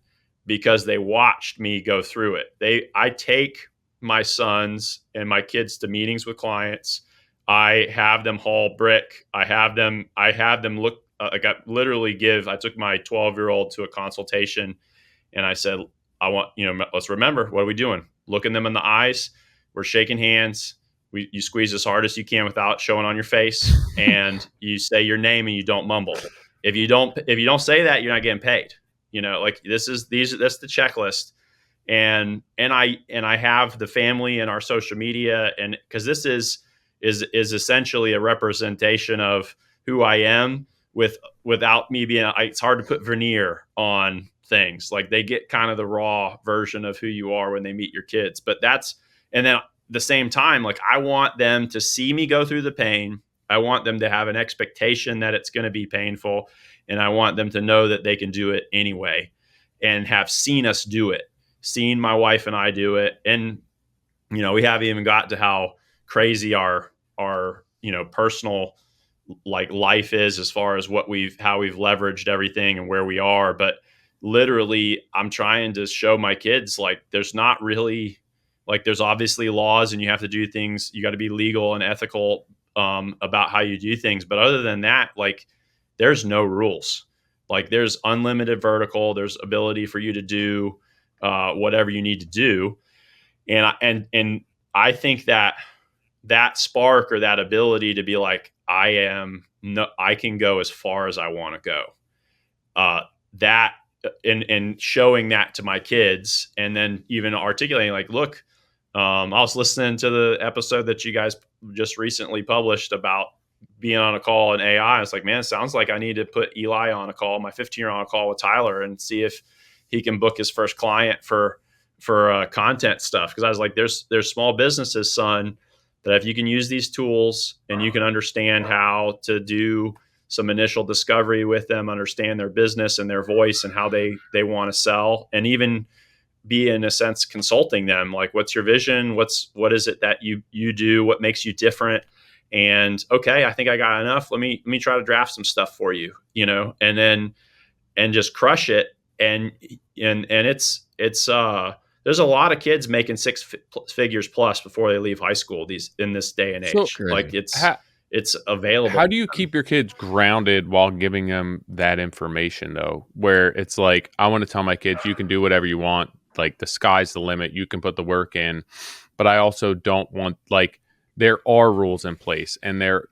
because they watched me go through it. I take my sons and my kids to meetings with clients. I have them haul brick. I have them look, like, I took my 12-year-old to a consultation and I said, let's remember, what are we doing? Looking them in the eyes. We're shaking hands. You squeeze as hard as you can without showing on your face, and you say your name and you don't mumble. If you don't say that, you're not getting paid. Like, that's the checklist. And I have the family and our social media, and because this is essentially a representation of who I am without me being, it's hard to put veneer on things. Like, they get kind of the raw version of who you are when they meet your kids. But and then the same time, like, I want them to see me go through the pain. I want them to have an expectation that it's going to be painful, and I want them to know that they can do it anyway, and have seen us do it, seen my wife and I do it. And, we haven't even got to how crazy our personal, like, life is, as far as how we've leveraged everything and where we are. But literally, I'm trying to show my kids, like, there's not really, like, there's obviously laws and you have to do things. You got to be legal and ethical about how you do things. But other than that, like, there's no rules. Like, there's unlimited vertical. There's ability for you to do whatever you need to do. And I think that spark, or that ability to be like, I can go as far as I want to go. That and showing that to my kids, and then even articulating, like, look, I was listening to the episode that you guys just recently published about being on a call in AI. It's like, man, it sounds like I need to put Eli on a call, my 15-year on a call with Tyler, and see if he can book his first client for content stuff. Because I was like, there's small businesses, son, that if you can use these tools and you can understand how to do some initial discovery with them, understand their business and their voice and how they want to sell, and even be in a sense consulting them, like, what's your vision, what is it that you do, what makes you different, and okay, I think I got enough, let me try to draft some stuff for you, and just crush it. And it's there's a lot of kids making six figures plus before they leave high school in this day and age. So, like it's available. How do you keep your kids grounded while giving them that information, though, where it's like, I want to tell my kids, you can do whatever you want, like the sky's the limit, you can put the work in, but I also don't want, like, there are rules in place, and there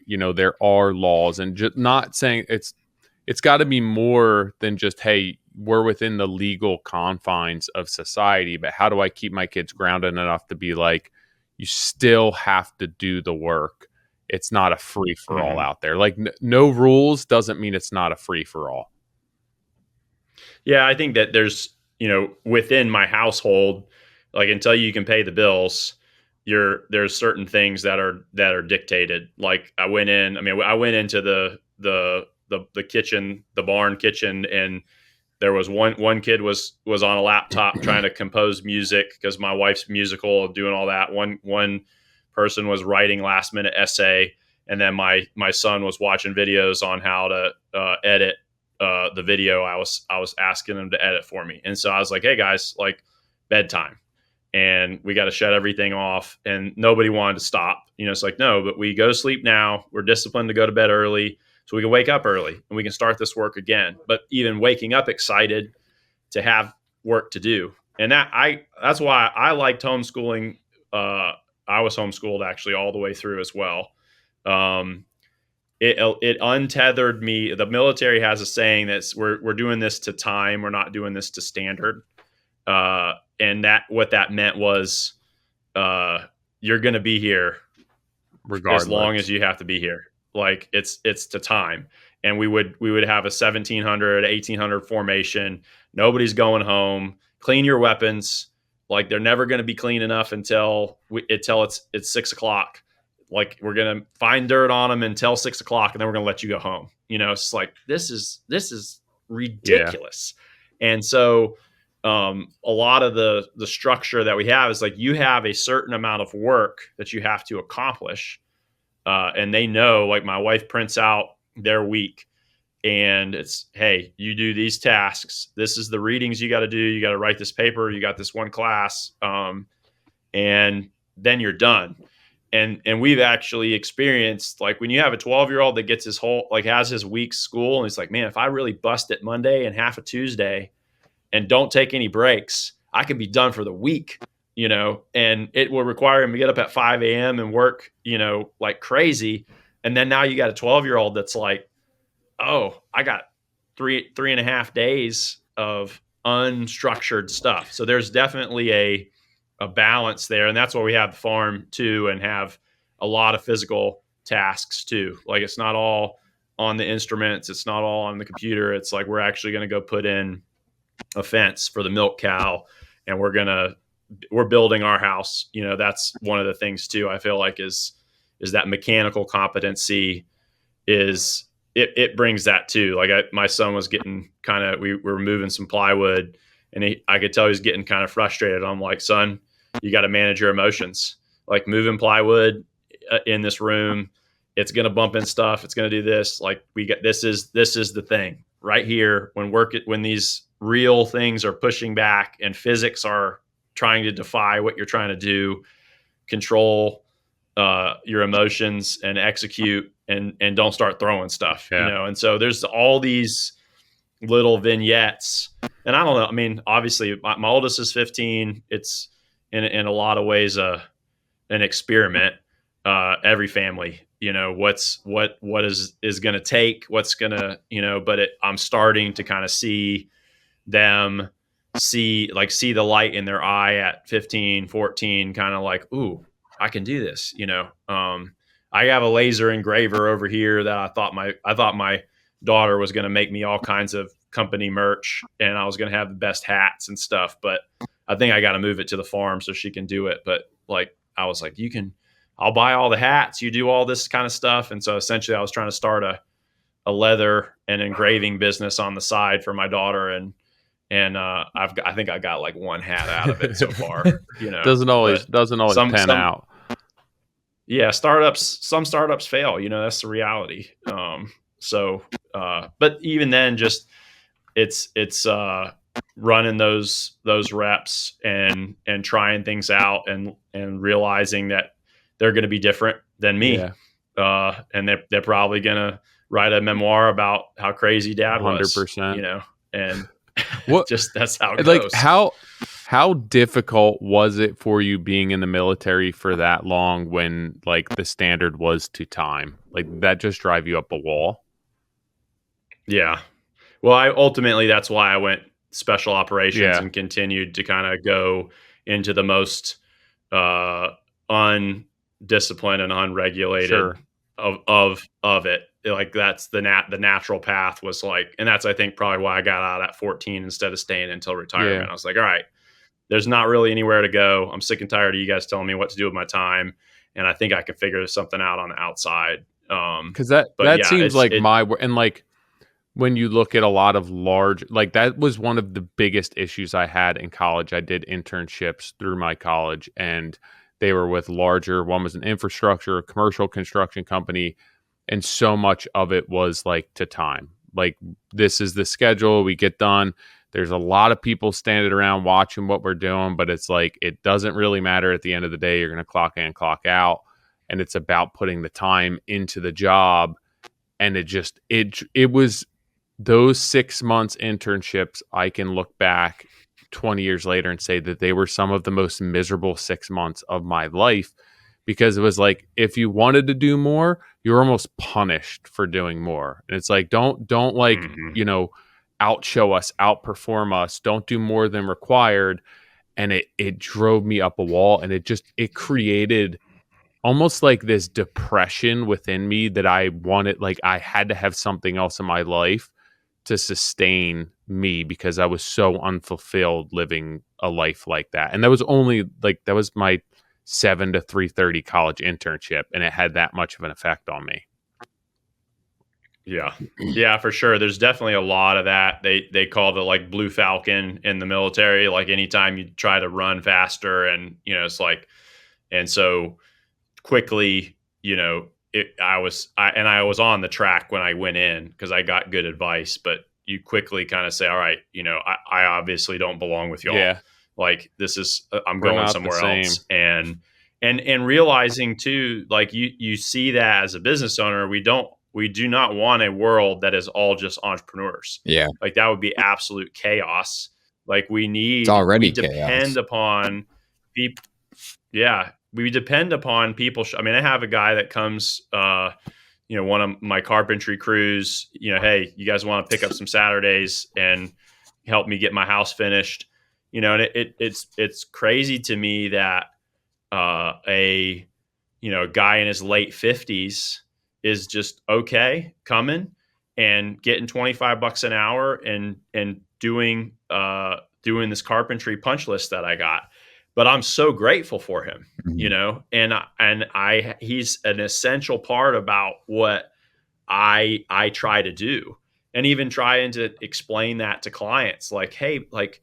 are laws, and just not saying it's got to be more than just, hey, we're within the legal confines of society, but how do I keep my kids grounded enough to be like, you still have to do the work. It's not a free for all out there. Like, no rules doesn't mean it's not a free for all. Yeah, I think that there's, within my household, like, until you can pay the bills, there's certain things that are dictated. Like, I went into the kitchen, the barn kitchen, and there was one kid was on a laptop trying to compose music because my wife's musical and doing all that. One person was writing last minute essay, and then my son was watching videos on how to edit the video I was asking him to edit for me. And so I was like, hey guys, like, bedtime, and we got to shut everything off. And nobody wanted to stop. It's like, no, but we go to sleep now. We're disciplined to go to bed early, so we can wake up early and we can start this work again. But even waking up excited to have work to do. And that's why I liked homeschooling. I was homeschooled actually all the way through as well. It untethered me. The military has a saying that we're doing this to time. We're not doing this to standard. And what that meant was, you're going to be here regardless, as long as you have to be here. Like, it's to time. And we would have a 1700, 1800 formation. Nobody's going home. Clean your weapons. Like, they're never going to be clean enough until it's 6 o'clock. Like, we're going to find dirt on them until 6 o'clock, and then we're going to let you go home. It's like, this is ridiculous. Yeah. And so, a lot of the structure that we have is like, you have a certain amount of work that you have to accomplish. And they know, like, my wife prints out their week, and it's, hey, you do these tasks. This is the readings you got to do. You got to write this paper. You got this one class. And then you're done. And we've actually experienced, like, when you have a 12-year-old that gets has his week's school, and he's like, man, if I really bust it Monday and half a Tuesday and don't take any breaks, I could be done for the week. And it will require him to get up at 5 a.m. and work, like crazy. And then now you got a 12-year-old that's like, oh, I got 3.5 days of unstructured stuff. So there's definitely a balance there. And that's why we have the farm too, and have a lot of physical tasks too. Like, it's not all on the instruments. It's not all on the computer. It's like, we're actually going to go put in a fence for the milk cow, and we're building our house. That's one of the things too, I feel like is that mechanical competency it brings that too. Like, my son was getting we were moving some plywood, and I could tell he was getting kind of frustrated. I'm like, son, you got to manage your emotions. Like, moving plywood in this room, it's going to bump in stuff. It's going to do this. Like, this is the thing right here. When these real things are pushing back and physics are trying to defy what you're trying to do, control your emotions and execute, and don't start throwing stuff. Yeah. And so there's all these little vignettes, and I don't know. I mean, obviously my oldest is 15. It's in a lot of ways an experiment. Every family, what is going to take, what's going to, but I'm starting to kind of see them see the light in their eye at 15, 14, kind of like, ooh, I can do this. I have a laser engraver over here that I thought my daughter was going to make me all kinds of company merch, and I was going to have the best hats and stuff, but I think I got to move it to the farm so she can do it. But like, I was like, I'll buy all the hats, you do all this kind of stuff. And so essentially I was trying to start a a leather and engraving business on the side for my daughter, and I think I got like one hat out of it so far. doesn't always some pan out. Yeah, some startups fail. That's the reality. But even then, just it's running those reps and trying things out and realizing that they're going to be different than me. Yeah. And they're probably going to write a memoir about how crazy dad was, 100%. And What just that's how it like goes. how difficult was it for you being in the military for that long when like the standard was to time? Like that just drive you up a wall? Yeah. Well, ultimately that's why I went special operations Yeah. and continued to kind of go into the most undisciplined and unregulated Sure. of it. Like that's the natural path was like, and that's I think probably why I got out at 14 instead of staying until retirement. Yeah. I was like, all right, there's not really anywhere to go. I'm sick and tired of you guys telling me what to do with my time, and I think I can figure something out on the outside. Because that yeah, seems like and like when you look at a lot of large, like that was one of the biggest issues I had in college. I did internships through my college, and they were with larger. One was an infrastructure, commercial construction company, and so much of it was like to time. Like this is the schedule. We get done. There's a lot of people standing around watching what we're doing, but it's like it doesn't really matter at the end of the day. You're going to clock in, clock out, and it's about putting the time into the job. And it was those 6 months internships. I can look back 20 years later and say that they were some of the most miserable 6 months of my life, because it was like if you wanted to do more, you're almost punished for doing more. And it's like don't like outshow us, outperform us, don't do more than required. And it drove me up a wall, and it created almost like this depression within me that I wanted, like I had to have something else in my life to sustain me, because I was so unfulfilled living a life like that. And that was my 7 to 3:30 college internship, and it had that much of an effect on me. Yeah, for sure. There's definitely a lot of that. They called it like Blue Falcon in the military. Like anytime you try to run faster, and it's like, and so quickly, I was on the track when I went in because I got good advice, but you quickly kind of say, all right, I obviously don't belong with y'all. Yeah. Like this is, I'm We're going not somewhere the same. else. And realizing too, like you see that as a business owner, we do not want a world that is all just entrepreneurs. Yeah. Like that would be absolute chaos. Like we depend upon people. Yeah. We depend upon people. I have a guy that comes, one of my carpentry crews, hey, you guys want to pick up some Saturdays and help me get my house finished, and it's crazy to me that a guy in his late 50s is just okay coming and getting $25 an hour and doing this carpentry punch list that I got. But I'm so grateful for him, and he's an essential part about what I try to do, and even trying to explain that to clients, like, hey, like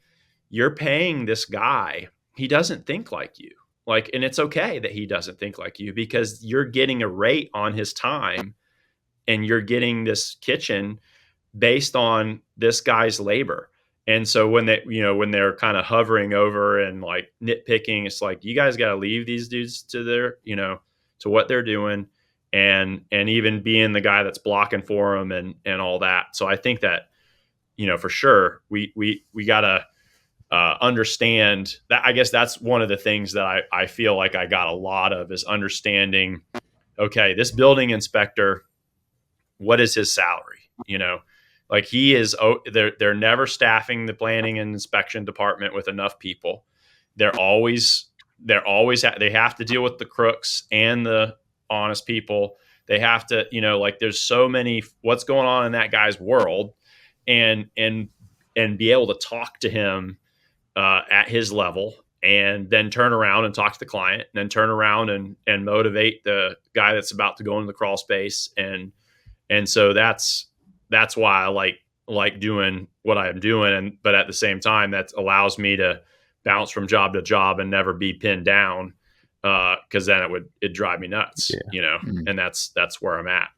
you're paying this guy, he doesn't think like you, like, and it's okay that he doesn't think like you because you're getting a rate on his time, and you're getting this kitchen based on this guy's labor. And so when they're kind of hovering over and like nitpicking, it's like, you guys got to leave these dudes to their, to what they're doing, and even being the guy that's blocking for them and all that. So I think that, for sure, we got to understand that. I guess that's one of the things that I feel like I got a lot of is understanding, okay, this building inspector, what is his salary? Like he is, they're never staffing the planning and inspection department with enough people. They have to deal with the crooks and the honest people. They have to, like there's so many, what's going on in that guy's world, and be able to talk to him at his level, and then turn around and talk to the client, and then turn around and motivate the guy that's about to go into the crawl space. And so that's that's why I like doing what I'm doing. But at the same time, that allows me to bounce from job to job and never be pinned down. Cause then it'd drive me nuts, and that's where I'm at.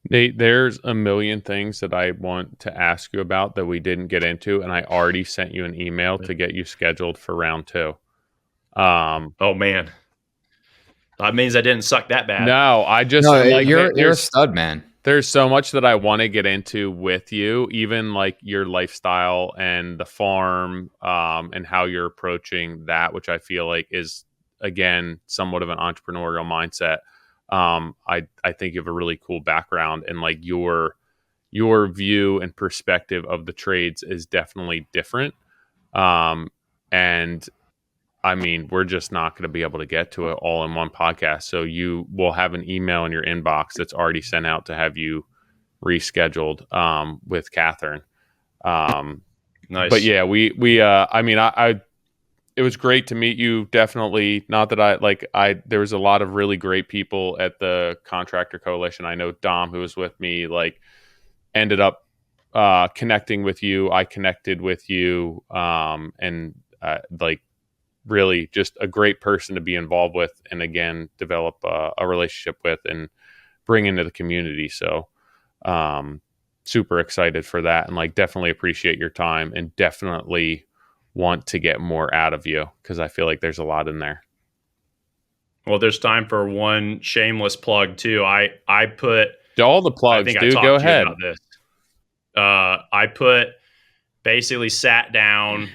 There's a million things that I want to ask you about that we didn't get into, and I already sent you an email to get you scheduled for round 2. Oh man, that means I didn't suck that bad. No, you're a stud, man. There's so much that I want to get into with you, even like your lifestyle and the farm, and how you're approaching that, which I feel like is, again, somewhat of an entrepreneurial mindset. I think you have a really cool background, and like your view and perspective of the trades is definitely different. And I mean, we're just not going to be able to get to it all in one podcast. So you will have an email in your inbox that's already sent out to have you rescheduled with Catherine. Nice. But yeah, it was great to meet you. Definitely. Not that there was a lot of really great people at the Contractor Coalition. I know Dom, who was with me, like ended up connecting with you. I connected with you. And really just a great person to be involved with, and again, develop a relationship with and bring into the community. So super excited for that, and like definitely appreciate your time, and definitely want to get more out of you because I feel like there's a lot in there. Well, there's time for one shameless plug too. I put all the plugs, dude. Go ahead. I basically sat down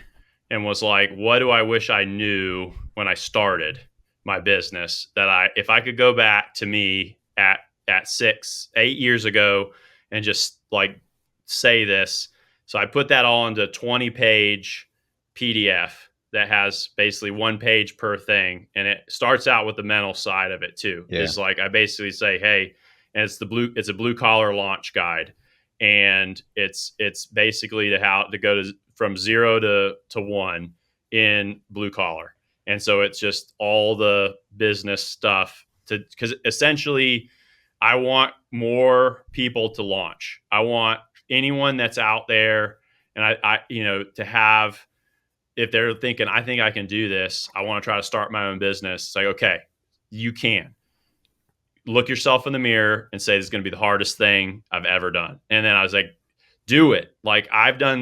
and was like, what do I wish I knew when I started my business, that if I could go back to me at 8 years ago and just like say this. So I put that all into a 20-page PDF that has basically 1 page per thing. And it starts out with the mental side of it too. Yeah. It's like, I basically say, hey, and it's a blue collar launch guide. And it's basically how to go from 0 to 1 in blue collar. And so it's just all the business stuff because essentially I want more people to launch. I want anyone that's out there, and I to have, if they're thinking, I think I can do this, I want to try to start my own business. It's like, okay, you can. Look yourself in the mirror and say, this is going to be the hardest thing I've ever done. And then I was like, do it. Like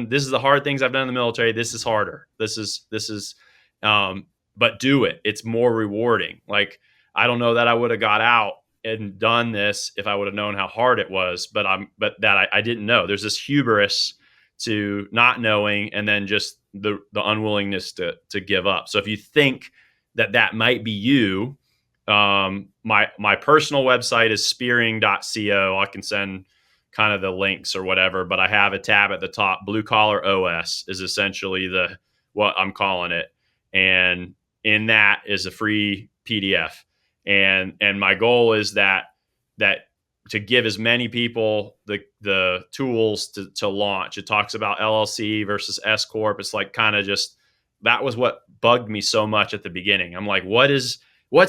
this is the hard things I've done in the military. This is harder. But do it. It's more rewarding. Like, I don't know that I would have got out and done this if I would have known how hard it was, but I didn't know. There's this hubris to not knowing, and then just the unwillingness to give up. So if you think that might be you, my personal website is spearing.co. I can send kind of the links or whatever, but I have a tab at the top. Blue Collar OS is essentially what I'm calling it. And in that is a free PDF. And my goal is that to give as many people the tools to launch. It talks about LLC versus S Corp. It's like kind of just, that was what bugged me so much at the beginning. I'm like, what's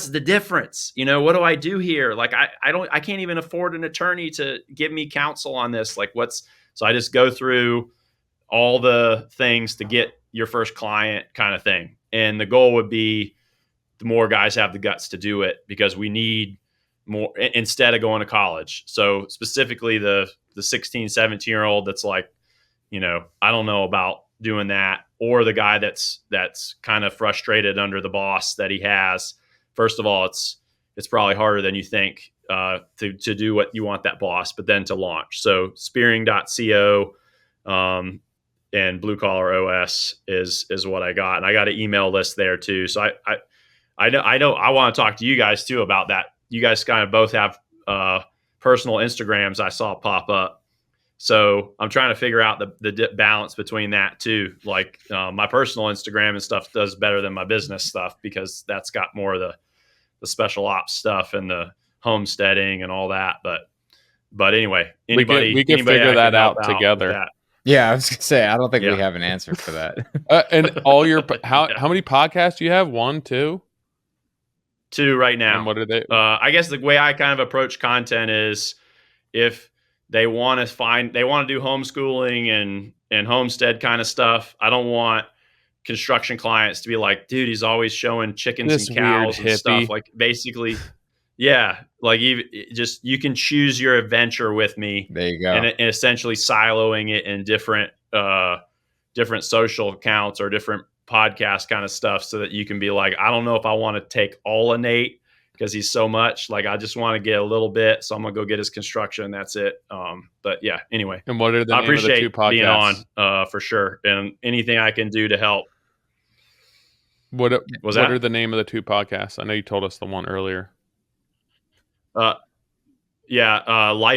the difference? What do I do here? Like, I can't even afford an attorney to give me counsel on this. Like, so I just go through all the things to get your first client kind of thing. And the goal would be the more guys have the guts to do it, because we need more instead of going to college. So specifically the 16, 17-year-old that's like, I don't know about doing that, or the guy that's kind of frustrated under the boss that he has. First of all, it's probably harder than you think to do what you want that boss, but then to launch. So spearing.co and Blue Collar OS is what I got, and I got an email list there too. So I know I want to talk to you guys too about that. You guys kind of both have personal Instagrams I saw pop up. So I'm trying to figure out the balance between that too. Like my personal Instagram and stuff does better than my business stuff, because that's got more of the special ops stuff and the homesteading and all that. But anyway, we can figure that out together. Yeah, I was gonna say, I don't think we have an answer for that. And all your how many podcasts do you have? 1, 2? 2 right now. And what are they? I guess the way I kind of approach content is, if they want to do homeschooling and homestead kind of stuff. I don't want construction clients to be like, dude, he's always showing chickens This and weird cows and stuff. hippie. Like basically, yeah, like you can choose your adventure with me. There you go. And essentially siloing it in different social accounts or different podcast kind of stuff, so that you can be like, I don't know if I want to take all of Nate because he's so much. Like, I just want to get a little bit, so I'm gonna go get his construction. And that's it. But yeah, anyway. And what are the I name of the two appreciate being podcasts? on for sure, and anything I can do to help. What Was that? are the name of the two podcasts? I know you told us the one earlier. Life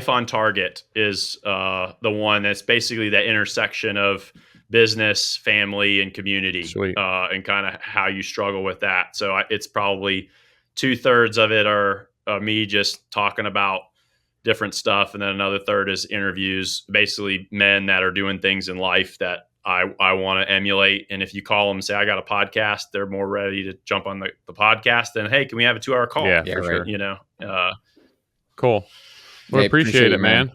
on Target is the one that's basically that intersection of business, family, and community. Sweet. And kind of how you struggle with that. So it's probably 2/3 of it are me just talking about different stuff, and then another third is interviews, basically men that are doing things in life that I want to emulate. And if you call them and say, I got a podcast, they're more ready to jump on the podcast than, hey, can we have a 2-hour call? Yeah, Yeah, for right. sure. Cool. Well, Hey, appreciate it, man.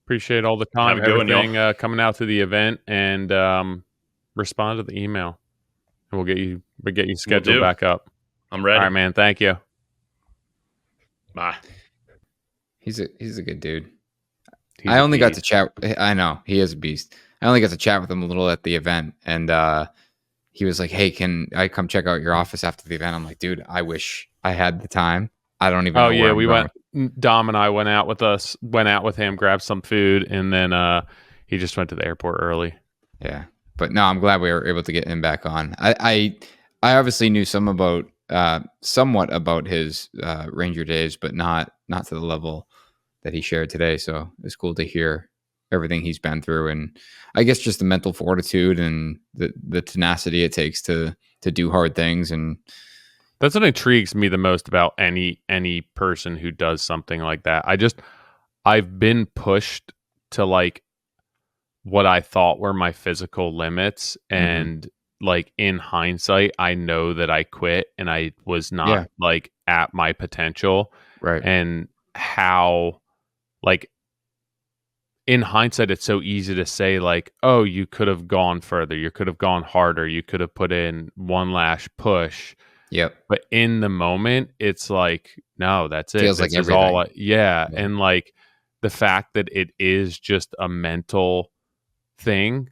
Appreciate all the time, Have a good one, everything coming out to the event, and respond to the email, and we'll get you scheduled do. back up. I'm ready. All right, man. Thank you. Bye. He's a good dude. He's I a only got beast. to chat. I know he is a beast. I only got to chat with him a little at the event, and he was like, "Hey, can I come check out your office after the event?" I'm like, "Dude, I wish I had the time. I don't even." Oh know yeah, where I'm we going. went. Dom and I went out with him, grabbed some food, and then he just went to the airport early. Yeah, but no, I'm glad we were able to get him back on. I obviously knew somewhat about his Ranger days, but not to the level that he shared today. So it's cool to hear everything he's been through, and I guess just the mental fortitude and the tenacity it takes to do hard things. And That's what intrigues me the most about any person who does something like that. I've been pushed to like what I thought were my physical limits, and like in hindsight, I know that I quit and I was not like at my potential, right. and how like in hindsight, it's so easy to say like, oh, you could have gone further, you could have gone harder, you could have put in one last push. Yep. But in the moment, it's like, no, that's it. Feels This like is all. everything. Yeah. And like the fact that it is just a mental thing,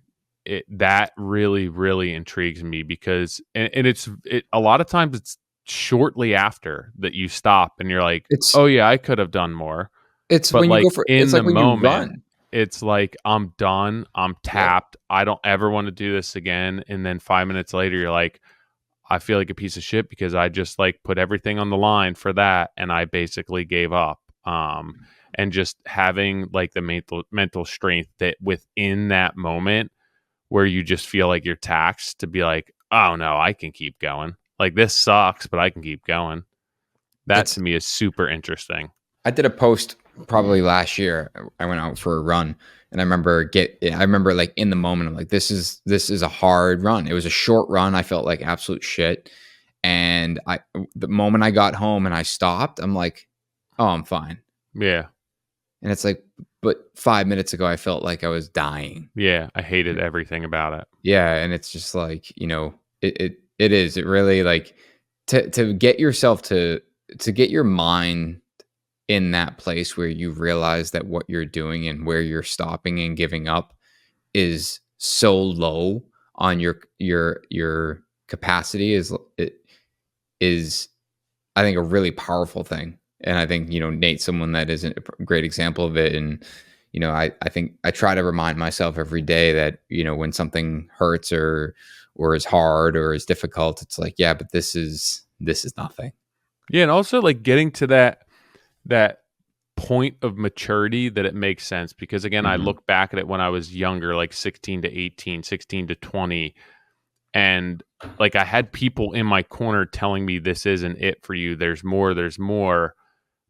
that really, really intrigues me, because, and it's a lot of times it's shortly after that you stop and you're like, oh yeah, I could have done more. It's But when like you go for, in it's the like when moment, you run. it's like, I'm done. I'm tapped. I don't ever want to do this again. And then 5 minutes later, you're like, I feel like a piece of shit because I just like put everything on the line for that, and I basically gave up. And just having like the mental strength that within that moment where you just feel like you're taxed to be like, oh no, I can keep going. Like this sucks, but I can keep going. That to me is super interesting. I did a post probably last year. I went out for a run, and I remember like in the moment, I'm like, this is a hard run. It was a short run. I felt like absolute shit. And the moment I got home and I stopped, I'm like, oh, I'm fine. Yeah. And it's like, but 5 minutes ago, I felt like I was dying. Yeah. I hated everything about it. Yeah. And it's just like, it really like to get yourself to get your mind in that place where you realize that what you're doing and where you're stopping and giving up is so low on your capacity is I think a really powerful thing. And I think, Nate's someone that is a great example of it. And, I think I try to remind myself every day that, when something hurts or is hard or is difficult, it's like, yeah, but this is nothing. Yeah. And also like getting to that point of maturity that it makes sense, because again, I look back at it when I was younger, like 16 to 18, 16 to 20, and like I had people in my corner telling me this isn't it for you, there's more,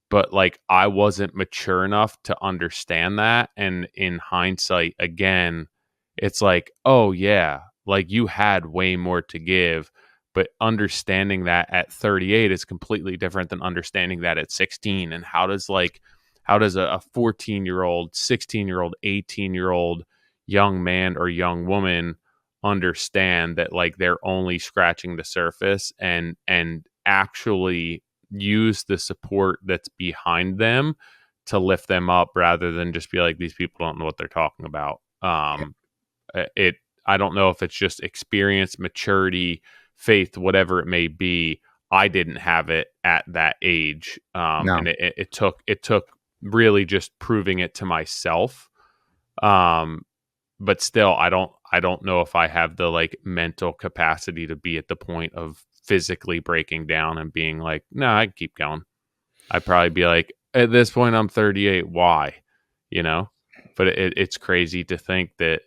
but like I wasn't mature enough to understand that. And in hindsight, again, it's like, oh yeah, like you had way more to give. But understanding that at 38 is completely different than understanding that at 16. And how does how does a 14-year-old, 16-year-old, 18-year-old young man or young woman understand that like they're only scratching the surface and actually use the support that's behind them to lift them up rather than just be like, these people don't know what they're talking about. I don't know if it's just experience, maturity, faith, whatever it may be. I didn't have it at that age. No. And it took really just proving it to myself. But still, I don't know if I have the like mental capacity to be at the point of physically breaking down and being like, no, I can keep going. I'd probably be like, at this point, I'm 38. Why? You know, but it's crazy to think that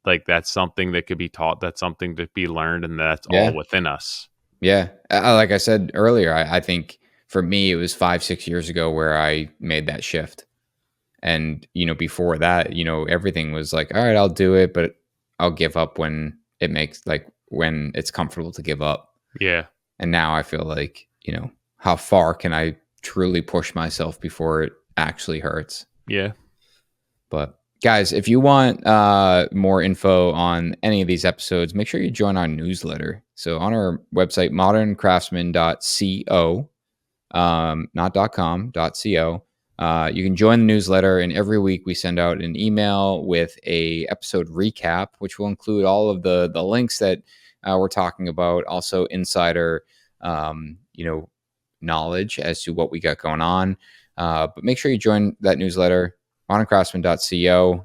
like that's something that could be taught. That's something to be learned, and that's all within us. Yeah. Like I said earlier, I think for me, it was 5-6 years ago where I made that shift. And, you know, before that, you know, everything was like, all right, I'll do it, but I'll give up when it makes like when it's comfortable to give up. Yeah. And now I feel like, you know, how far can I truly push myself before it actually hurts? Yeah. But guys, if you want more info on any of these episodes, make sure you join our newsletter. So on our website, moderncraftsman.co, not .com, .co. You can join the newsletter, and every week we send out an email with a episode recap, which will include all of the links that we're talking about, also insider, you know, knowledge as to what we got going on. But make sure you join that newsletter, moderncraftsman.co.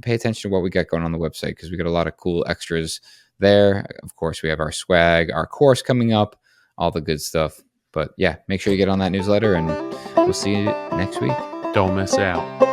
Pay attention to what we got going on the website because we got a lot of cool extras there. Of course, we have our swag, our course coming up, all the good stuff. But yeah, make sure you get on that newsletter, and we'll see you next week. Don't miss out.